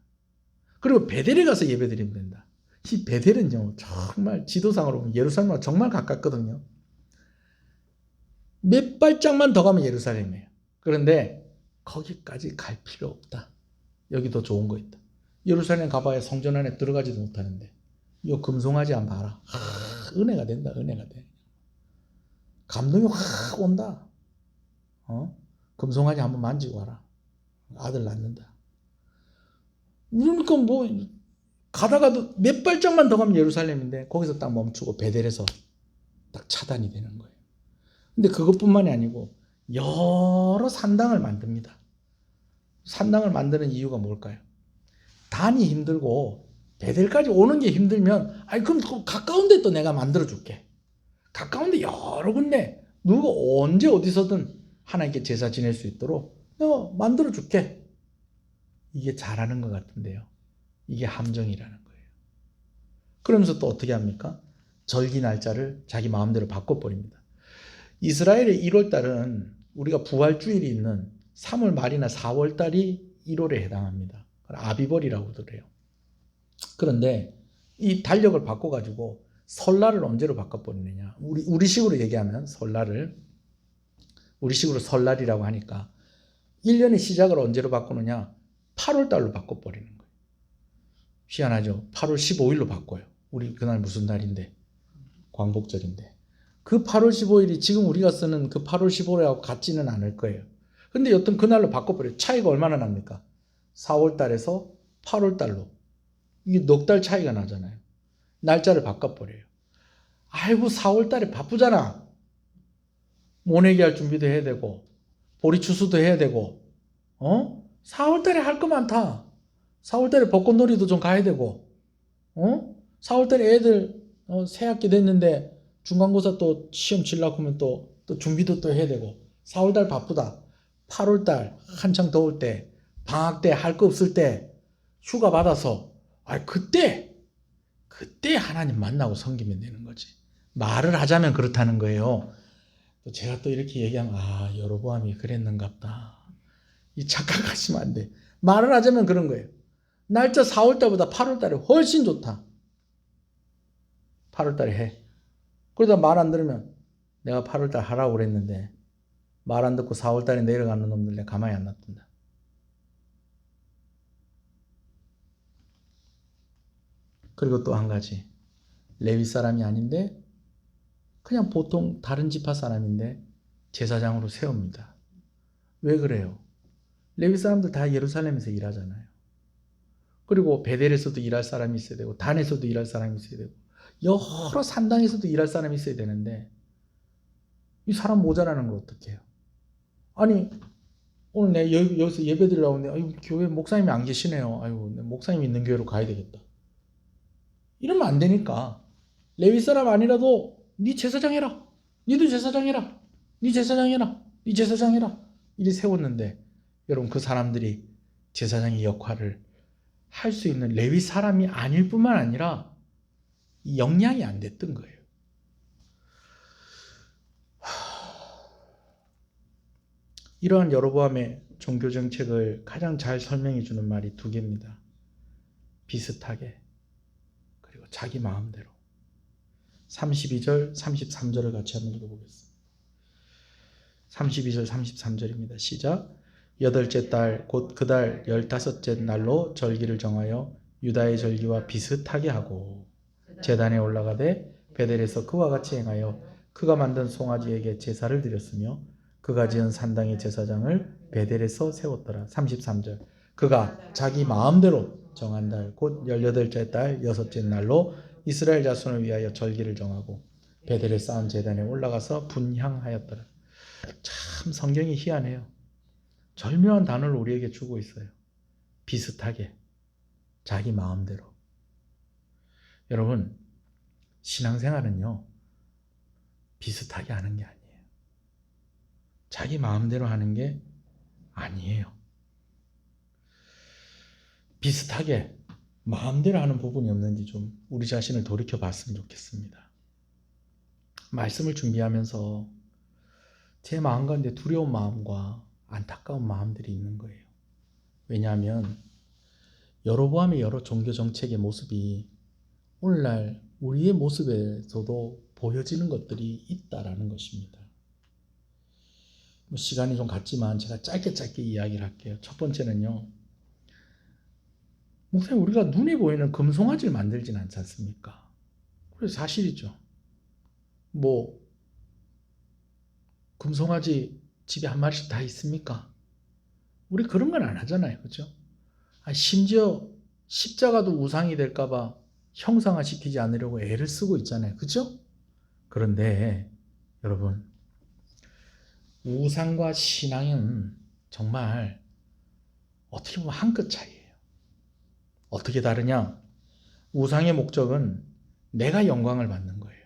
그리고 베델에 가서 예배드리면 된다. 이 베델은요 정말 지도상으로 보면 예루살렘과 정말 가깝거든요. 몇 발짝만 더 가면 예루살렘이에요. 그런데 거기까지 갈 필요 없다. 여기 더 좋은 거 있다. 예루살렘 가봐야 성전 안에 들어가지도 못하는데 이 금송아지 한번 봐라. 은혜가 된다. 은혜가 돼. 감동이 확 온다. 금송아지 한번 만지고 와라. 아들 낳는다. 그러니까 뭐 가다가도 몇 발짝만 더 가면 예루살렘인데 거기서 딱 멈추고 베델에서 딱 차단이 되는 거예요. 근데 그것뿐만이 아니고 여러 산당을 만듭니다. 산당을 만드는 이유가 뭘까요? 단이 힘들고 베델까지 오는 게 힘들면 그럼 가까운 데 또 내가 만들어 줄게. 가까운 데 여러 군데 누가 언제 어디서든 하나님께 제사 지낼 수 있도록 내가 만들어 줄게. 이게 잘하는 것 같은데요. 이게 함정이라는 거예요. 그러면서 또 어떻게 합니까? 절기 날짜를 자기 마음대로 바꿔버립니다. 이스라엘의 1월달은 우리가 부활주일이 있는 3월 말이나 4월달이 1월에 해당합니다. 아비벌이라고도 그래요. 그런데 이 달력을 바꿔가지고 설날을 언제로 바꿔버리느냐. 우리식으로 얘기하면 우리식으로 설날이라고 하니까 1년의 시작을 언제로 바꾸느냐. 8월달로 바꿔버리는 거예요. 희한하죠. 8월 15일로 바꿔요. 우리 그날 무슨 날인데? 광복절인데. 그 8월 15일이 지금 우리가 쓰는 그 8월 15일하고 같지는 않을 거예요. 근데 여튼 그날로 바꿔버려요. 차이가 얼마나 납니까? 4월달에서 8월달로. 이게 넉 달 차이가 나잖아요. 날짜를 바꿔버려요. 아이고 4월달에 바쁘잖아. 모내기 할 준비도 해야 되고 보리 추수도 해야 되고 4월달에 할 거 많다. 4월달에 벚꽃놀이도 좀 가야 되고 4월달에 애들 새학기 됐는데 중간고사 또 시험 치려고 하면 또 준비도 또 해야 되고 4월달 바쁘다. 8월달 한창 더울 때 방학 때 할 거 없을 때 휴가 받아서 그때 하나님 만나고 섬기면 되는 거지. 말을 하자면 그렇다는 거예요. 제가 또 이렇게 얘기하면 여로보암이 그랬는갑다. 이 착각하시면 안 돼. 말을 하자면 그런 거예요. 날짜 4월달보다 8월달이 훨씬 좋다. 8월달에 해. 그러다 말 안 들으면 내가 8월달 하라고 그랬는데 말 안 듣고 4월달에 내려가는 놈들 내가 가만히 안 놔둔다. 그리고 또 한 가지. 레위 사람이 아닌데 그냥 보통 다른 지파 사람인데 제사장으로 세웁니다. 왜 그래요? 레위 사람들 다 예루살렘에서 일하잖아요. 그리고 베델에서도 일할 사람이 있어야 되고 단에서도 일할 사람이 있어야 되고 여러 산당에서도 일할 사람이 있어야 되는데 이 사람 모자라는 걸 어떻게 해요? 아니 오늘 내 여기서 예배 드리려고 하는데 아유, 교회 목사님이 안 계시네요. 아유, 목사님이 있는 교회로 가야 되겠다. 이러면 안 되니까 레위 사람 아니라도 네 제사장 해라. 니도 제사장 해라. 네 제사장 해라. 네 제사장 해라. 이리 세웠는데 여러분 그 사람들이 제사장의 역할을 할 수 있는 레위 사람이 아닐 뿐만 아니라 역량이 안 됐던 거예요. 이러한 여로보암의 종교 정책을 가장 잘 설명해 주는 말이 두 개입니다. 비슷하게 그리고 자기 마음대로. 32절, 33절을 같이 한번 읽어보겠습니다. 32절, 33절입니다. 시작. 여덟째 달 곧 그 달 15째 날로 절기를 정하여 유다의 절기와 비슷하게 하고 제단에 올라가되 베델에서 그와 같이 행하여 그가 만든 송아지에게 제사를 드렸으며 그가 지은 산당의 제사장을 베델에서 세웠더라. 33절. 그가 자기 마음대로 정한 달 곧 18째 달 6째 날로 이스라엘 자손을 위하여 절기를 정하고 베델에 쌓은 제단에 올라가서 분향하였더라. 참 성경이 희한해요. 절묘한 단어를 우리에게 주고 있어요. 비슷하게, 자기 마음대로. 여러분, 신앙생활은요, 비슷하게 하는 게 아니에요. 자기 마음대로 하는 게 아니에요. 비슷하게, 마음대로 하는 부분이 없는지 좀 우리 자신을 돌이켜 봤으면 좋겠습니다. 말씀을 준비하면서 제 마음 가운데 두려운 마음과 안타까운 마음들이 있는 거예요. 왜냐하면 여로보암의 여러 종교 정책의 모습이 오늘날 우리의 모습에서도 보여지는 것들이 있다라는 것입니다. 시간이 좀 갔지만 제가 짧게 이야기를 할게요. 첫 번째는요. 목사님, 우리가 눈에 보이는 금송아지를 만들지는 않지 않습니까? 그래 사실이죠. 금송아지 집에 한 마리씩 다 있습니까? 우리 그런 건 안 하잖아요. 그렇죠? 심지어 십자가도 우상이 될까봐 형상화시키지 않으려고 애를 쓰고 있잖아요. 그렇죠? 그런데 여러분, 우상과 신앙은 정말 어떻게 보면 한 끗 차이예요. 어떻게 다르냐? 우상의 목적은 내가 영광을 받는 거예요.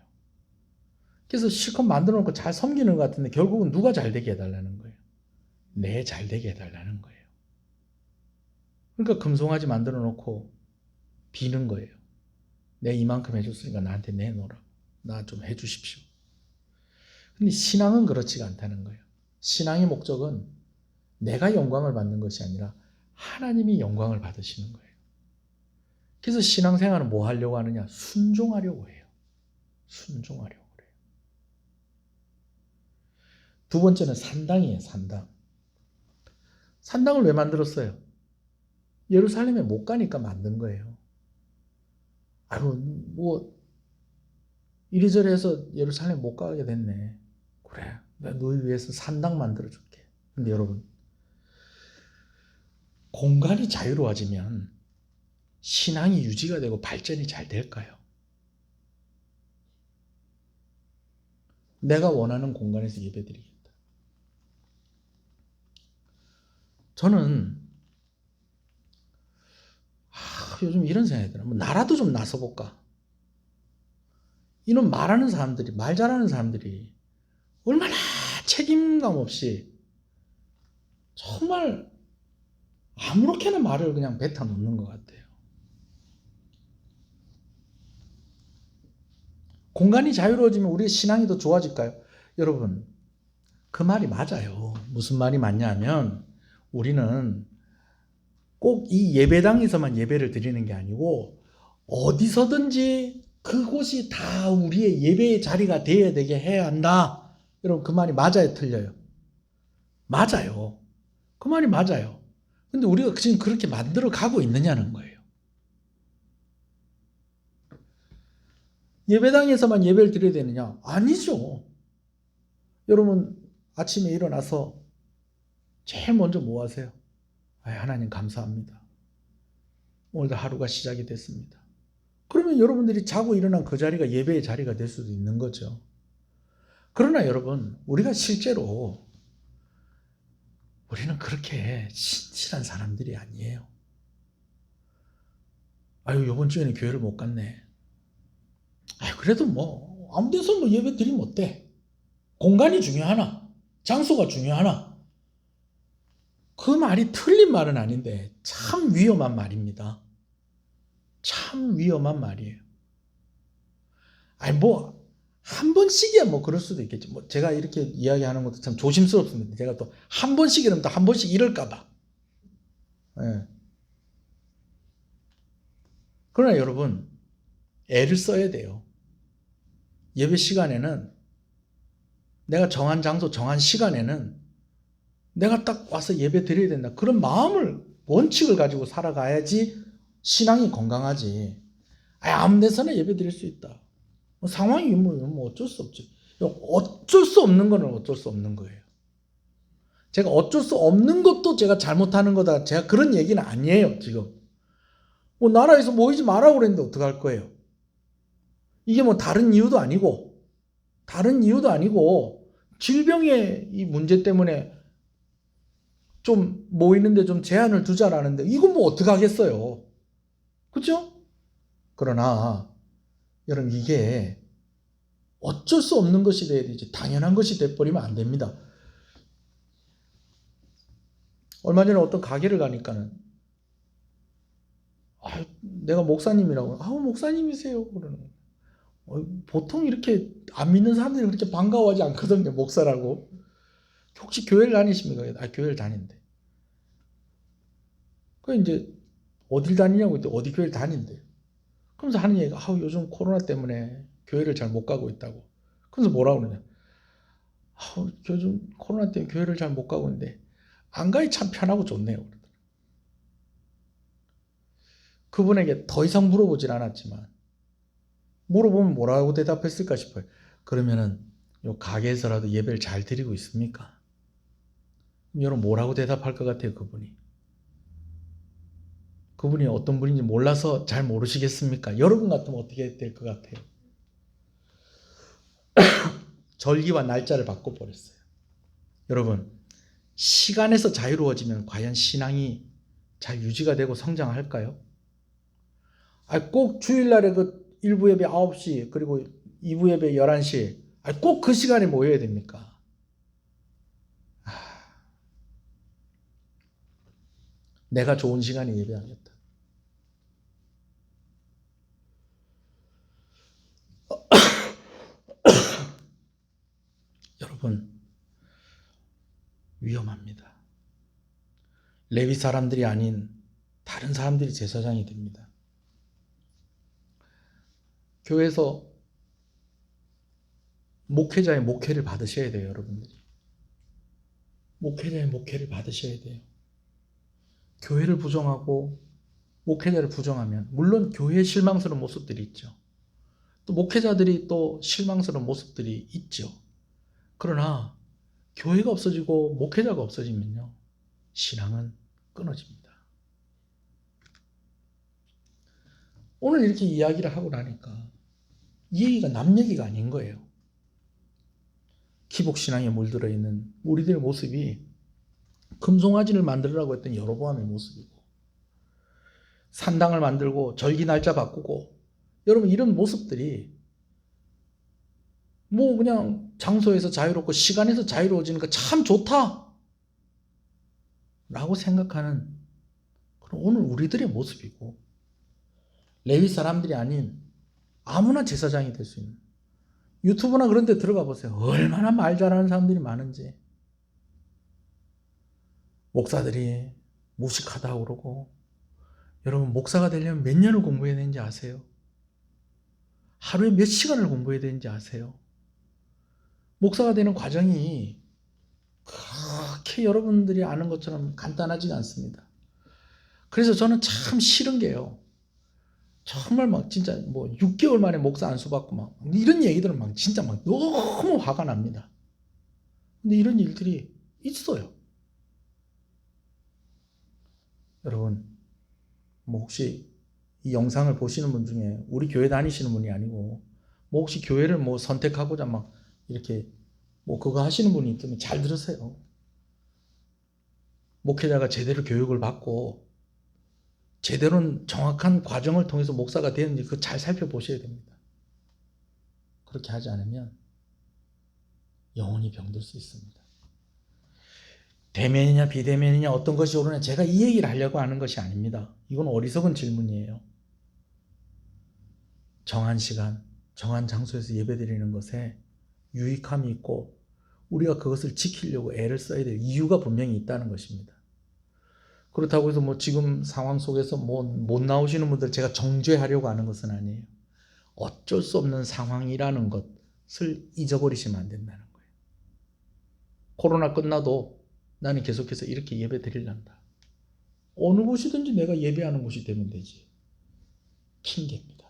그래서 실컷 만들어 놓고 잘 섬기는 것 같은데 결국은 누가 잘 되게 해달라는 거예요. 내 잘 되게 해달라는 거예요. 그러니까 금송아지 만들어 놓고 비는 거예요. 내 이만큼 해줬으니까 나한테 내놓으라고. 나 좀 해주십시오. 근데 신앙은 그렇지가 않다는 거예요. 신앙의 목적은 내가 영광을 받는 것이 아니라 하나님이 영광을 받으시는 거예요. 그래서 신앙생활은 뭐 하려고 하느냐? 순종하려고 해요. 순종하려고 그래요. 두 번째는 산당이에요. 산당. 산당을 왜 만들었어요? 예루살렘에 못 가니까 만든 거예요. 이리저리 해서 예루살렘 못 가게 됐네. 그래, 내가 너희 위해서 산당 만들어줄게. 근데 여러분, 공간이 자유로워지면 신앙이 유지가 되고 발전이 잘 될까요? 내가 원하는 공간에서 예배드리겠다. 저는 요즘 이런 생각이 들어요. 나라도 좀 나서볼까? 이런 말하는 사람들이, 말 잘하는 사람들이 얼마나 책임감 없이 정말 아무렇게나 말을 그냥 뱉어 놓는 것 같아요. 공간이 자유로워지면 우리의 신앙이 더 좋아질까요? 여러분, 그 말이 맞아요. 무슨 말이 맞냐면 우리는 꼭 이 예배당에서만 예배를 드리는 게 아니고 어디서든지 그곳이 다 우리의 예배의 자리가 되어야 되게 해야 한다. 여러분, 그 말이 맞아요, 틀려요? 맞아요. 그 말이 맞아요. 근데 우리가 지금 그렇게 만들어 가고 있느냐는 거예요. 예배당에서만 예배를 드려야 되느냐? 아니죠. 여러분 아침에 일어나서 제일 먼저 뭐 하세요? 하나님 감사합니다. 오늘도 하루가 시작이 됐습니다. 그러면 여러분들이 자고 일어난 그 자리가 예배의 자리가 될 수도 있는 거죠. 그러나 여러분, 우리가 실제로 우리는 그렇게 신실한 사람들이 아니에요. 이번 주에는 교회를 못 갔네. 그래도 뭐 아무 데서 뭐 예배 드리면 어때? 공간이 중요하나? 장소가 중요하나? 그 말이 틀린 말은 아닌데 참 위험한 말입니다. 참 위험한 말이에요. 뭐 한 번씩이야 뭐 그럴 수도 있겠죠. 뭐 제가 이렇게 이야기하는 것도 참 조심스럽습니다. 제가 또 한 번씩 이러면 또 한 번씩 이럴까봐. 예. 그러나 여러분 애를 써야 돼요. 예배 시간에는 내가 정한 장소, 정한 시간에는 내가 딱 와서 예배 드려야 된다. 그런 마음을, 원칙을 가지고 살아가야지 신앙이 건강하지. 아무 데서나 예배 드릴 수 있다. 상황이 뭐 어쩔 수 없지. 어쩔 수 없는 거는 어쩔 수 없는 거예요. 제가 어쩔 수 없는 것도 제가 잘못하는 거다. 제가 그런 얘기는 아니에요, 지금. 뭐 나라에서 모이지 말라고 그랬는데 어떡할 거예요? 이게 뭐 다른 이유도 아니고 질병의 이 문제 때문에 좀 모이는데 좀 제한을 두자라는데 이건 뭐 어떡하겠어요? 그죠? 그러나 여러분 이게 어쩔 수 없는 것이 돼야 되지 당연한 것이 돼버리면 안 됩니다. 얼마 전에 어떤 가게를 가니까는 내가 목사님이라고 목사님이세요 그러는 거예요. 보통 이렇게 안 믿는 사람들이 그렇게 반가워하지 않거든요. 목사라고. 혹시 교회를 다니십니까? 교회를 다닌대. 그 이제 어딜 다니냐고 했더니 어디 교회를 다닌대요. 그러면서 하는 얘기가 요즘 코로나 때문에 교회를 잘 못 가고 있다고. 그래서 뭐라고 그러냐? 요즘 코로나 때문에 교회를 잘 못 가고 있는데 안 가기 참 편하고 좋네요. 그분에게 더 이상 물어보진 않았지만 물어보면 뭐라고 대답했을까 싶어요. 그러면은 요 가게에서라도 예배를 잘 드리고 있습니까? 여러분 뭐라고 대답할 것 같아요, 그분이? 그분이 어떤 분인지 몰라서 잘 모르시겠습니까? 여러분 같으면 어떻게 될 것 같아요? 절기와 날짜를 바꿔버렸어요. 여러분, 시간에서 자유로워지면 과연 신앙이 잘 유지가 되고 성장할까요? 꼭 주일날에 그 1부 예배 9시 그리고 2부 예배 11시 꼭 그 시간에 모여야 됩니까? 내가 좋은 시간에 예배하겠다. 여러분 위험합니다. 레위 사람들이 아닌 다른 사람들이 제사장이 됩니다. 교회에서 목회자의 목회를 받으셔야 돼요, 여러분들이. 목회자의 목회를 받으셔야 돼요. 교회를 부정하고 목회자를 부정하면 물론 교회에 실망스러운 모습들이 있죠. 또 목회자들이 또 실망스러운 모습들이 있죠. 그러나 교회가 없어지고 목회자가 없어지면요, 신앙은 끊어집니다. 오늘 이렇게 이야기를 하고 나니까 이 얘기가 남 얘기가 아닌 거예요. 기복신앙에 물들어 있는 우리들의 모습이 금송아지를 만들으라고 했던 여로보암의 모습이고, 산당을 만들고 절기 날짜 바꾸고, 여러분 이런 모습들이 뭐 그냥 장소에서 자유롭고 시간에서 자유로워지니까 참 좋다 라고 생각하는 그런 오늘 우리들의 모습이고, 레위 사람들이 아닌 아무나 제사장이 될 수 있는, 유튜브나 그런 데 들어가 보세요. 얼마나 말 잘하는 사람들이 많은지. 목사들이 무식하다고 그러고, 여러분 목사가 되려면 몇 년을 공부해야 되는지 아세요? 하루에 몇 시간을 공부해야 되는지 아세요? 목사가 되는 과정이 그렇게 여러분들이 아는 것처럼 간단하지가 않습니다. 그래서 저는 참 싫은 게요, 정말 막 진짜 뭐 6개월 만에 목사 안수 받고 막 이런 얘기들은 막 진짜 막 너무 화가 납니다. 근데 이런 일들이 있어요. 여러분, 뭐 혹시 이 영상을 보시는 분 중에 우리 교회 다니시는 분이 아니고 뭐 혹시 교회를 뭐 선택하고자 막 이렇게 뭐 그거 하시는 분이 있다면 잘 들으세요. 목회자가 제대로 교육을 받고 제대로 정확한 과정을 통해서 목사가 되는지 그거 잘 살펴보셔야 됩니다. 그렇게 하지 않으면 영혼이 병들 수 있습니다. 대면이냐 비대면이냐 어떤 것이 옳으냐 제가 이 얘기를 하려고 하는 것이 아닙니다. 이건 어리석은 질문이에요. 정한 시간, 정한 장소에서 예배드리는 것에 유익함이 있고 우리가 그것을 지키려고 애를 써야 될 이유가 분명히 있다는 것입니다. 그렇다고 해서 뭐 지금 상황 속에서 뭐 못 나오시는 분들 제가 정죄하려고 하는 것은 아니에요. 어쩔 수 없는 상황이라는 것을 잊어버리시면 안 된다는 거예요. 코로나 끝나도 나는 계속해서 이렇게 예배 드리란다. 어느 곳이든지 내가 예배하는 곳이 되면 되지. 핑계입니다.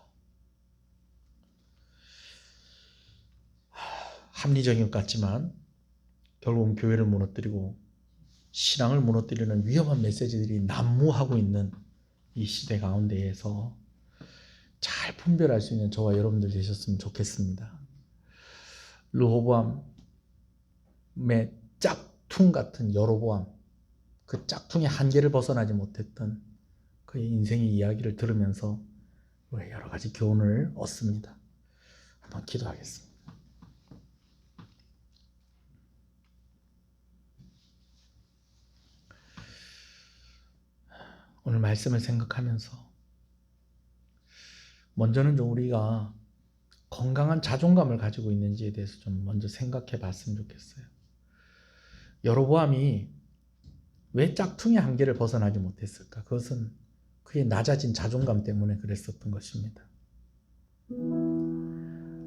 합리적인 것 같지만 결국은 교회를 무너뜨리고 신앙을 무너뜨리는 위험한 메시지들이 난무하고 있는 이 시대 가운데에서 잘 분별할 수 있는 저와 여러분들 되셨으면 좋겠습니다. 르호보암의 짝퉁 같은 여로보암, 그 짝퉁의 한계를 벗어나지 못했던 그의 인생의 이야기를 들으면서 여러 가지 교훈을 얻습니다. 한번 기도하겠습니다. 오늘 말씀을 생각하면서 먼저는 좀 우리가 건강한 자존감을 가지고 있는지에 대해서 좀 먼저 생각해 봤으면 좋겠어요. 여로보암이 왜 짝퉁의 한계를 벗어나지 못했을까? 그것은 그의 낮아진 자존감 때문에 그랬었던 것입니다.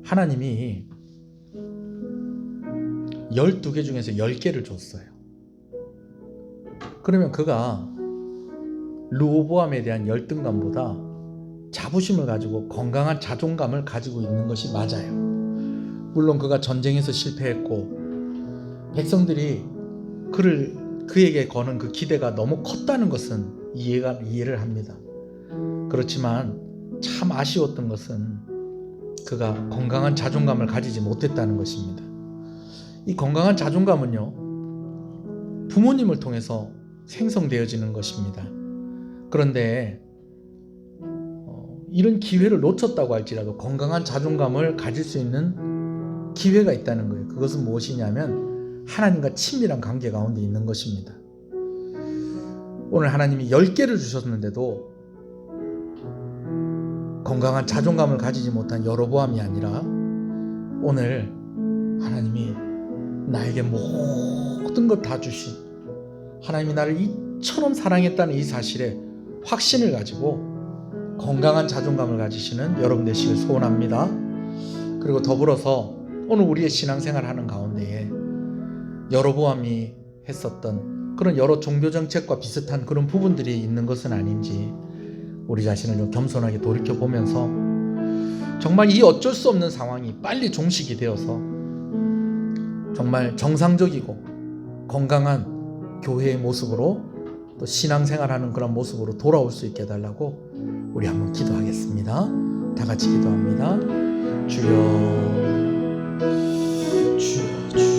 하나님이 12개 중에서 10개를 줬어요. 그러면 그가 르호보암에 대한 열등감보다 자부심을 가지고 건강한 자존감을 가지고 있는 것이 맞아요. 물론 그가 전쟁에서 실패했고 백성들이 그에게 거는 그 기대가 너무 컸다는 것은 이해를 합니다. 그렇지만 참 아쉬웠던 것은 그가 건강한 자존감을 가지지 못했다는 것입니다. 이 건강한 자존감은요, 부모님을 통해서 생성되어지는 것입니다. 그런데 이런 기회를 놓쳤다고 할지라도 건강한 자존감을 가질 수 있는 기회가 있다는 거예요. 그것은 무엇이냐면 하나님과 친밀한 관계 가운데 있는 것입니다. 오늘 하나님이 10개를 주셨는데도 건강한 자존감을 가지지 못한 여로보암이 아니라 오늘 하나님이 나에게 모든 것 다 주신 하나님이 나를 이처럼 사랑했다는 이 사실에 확신을 가지고 건강한 자존감을 가지시는 여러분 되시길 소원합니다. 그리고 더불어서 오늘 우리의 신앙생활 하는 가운데에 여로보암이 했었던 그런 여러 종교정책과 비슷한 그런 부분들이 있는 것은 아닌지 우리 자신을 좀 겸손하게 돌이켜보면서 정말 이 어쩔 수 없는 상황이 빨리 종식이 되어서 정말 정상적이고 건강한 교회의 모습으로 또 신앙생활하는 그런 모습으로 돌아올 수 있게 해달라고 우리 한번 기도하겠습니다. 다 같이 기도합니다. 주여 주여 주여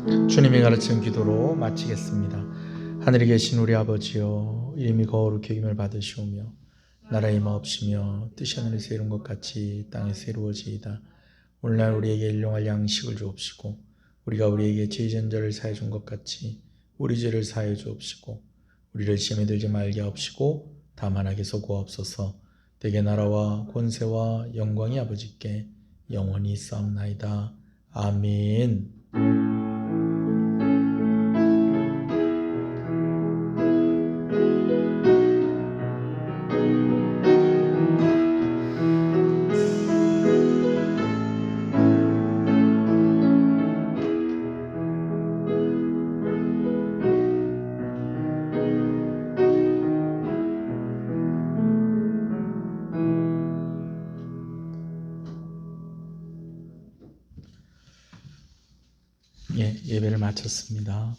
주님이 가르친 기도로 마치겠습니다. 하늘에 계신 우리 아버지여, 이름이 거룩히 여김을 받으시오며 나라의 마옵시며 뜻이 하늘에서 이룬 것 같이 땅에서 이루어지이다. 오늘날 우리에게 일용할 양식을 주옵시고 우리가 우리에게 죄 지은 자를 사해 준 것 같이 우리 죄를 사해 주옵시고 우리를 시험에 들지 말게 하옵시고 다만 악에서 구하옵소서. 대개 나라와 권세와 영광이 아버지께 영원히 있사옵나이다. 아멘. 예배를 마쳤습니다.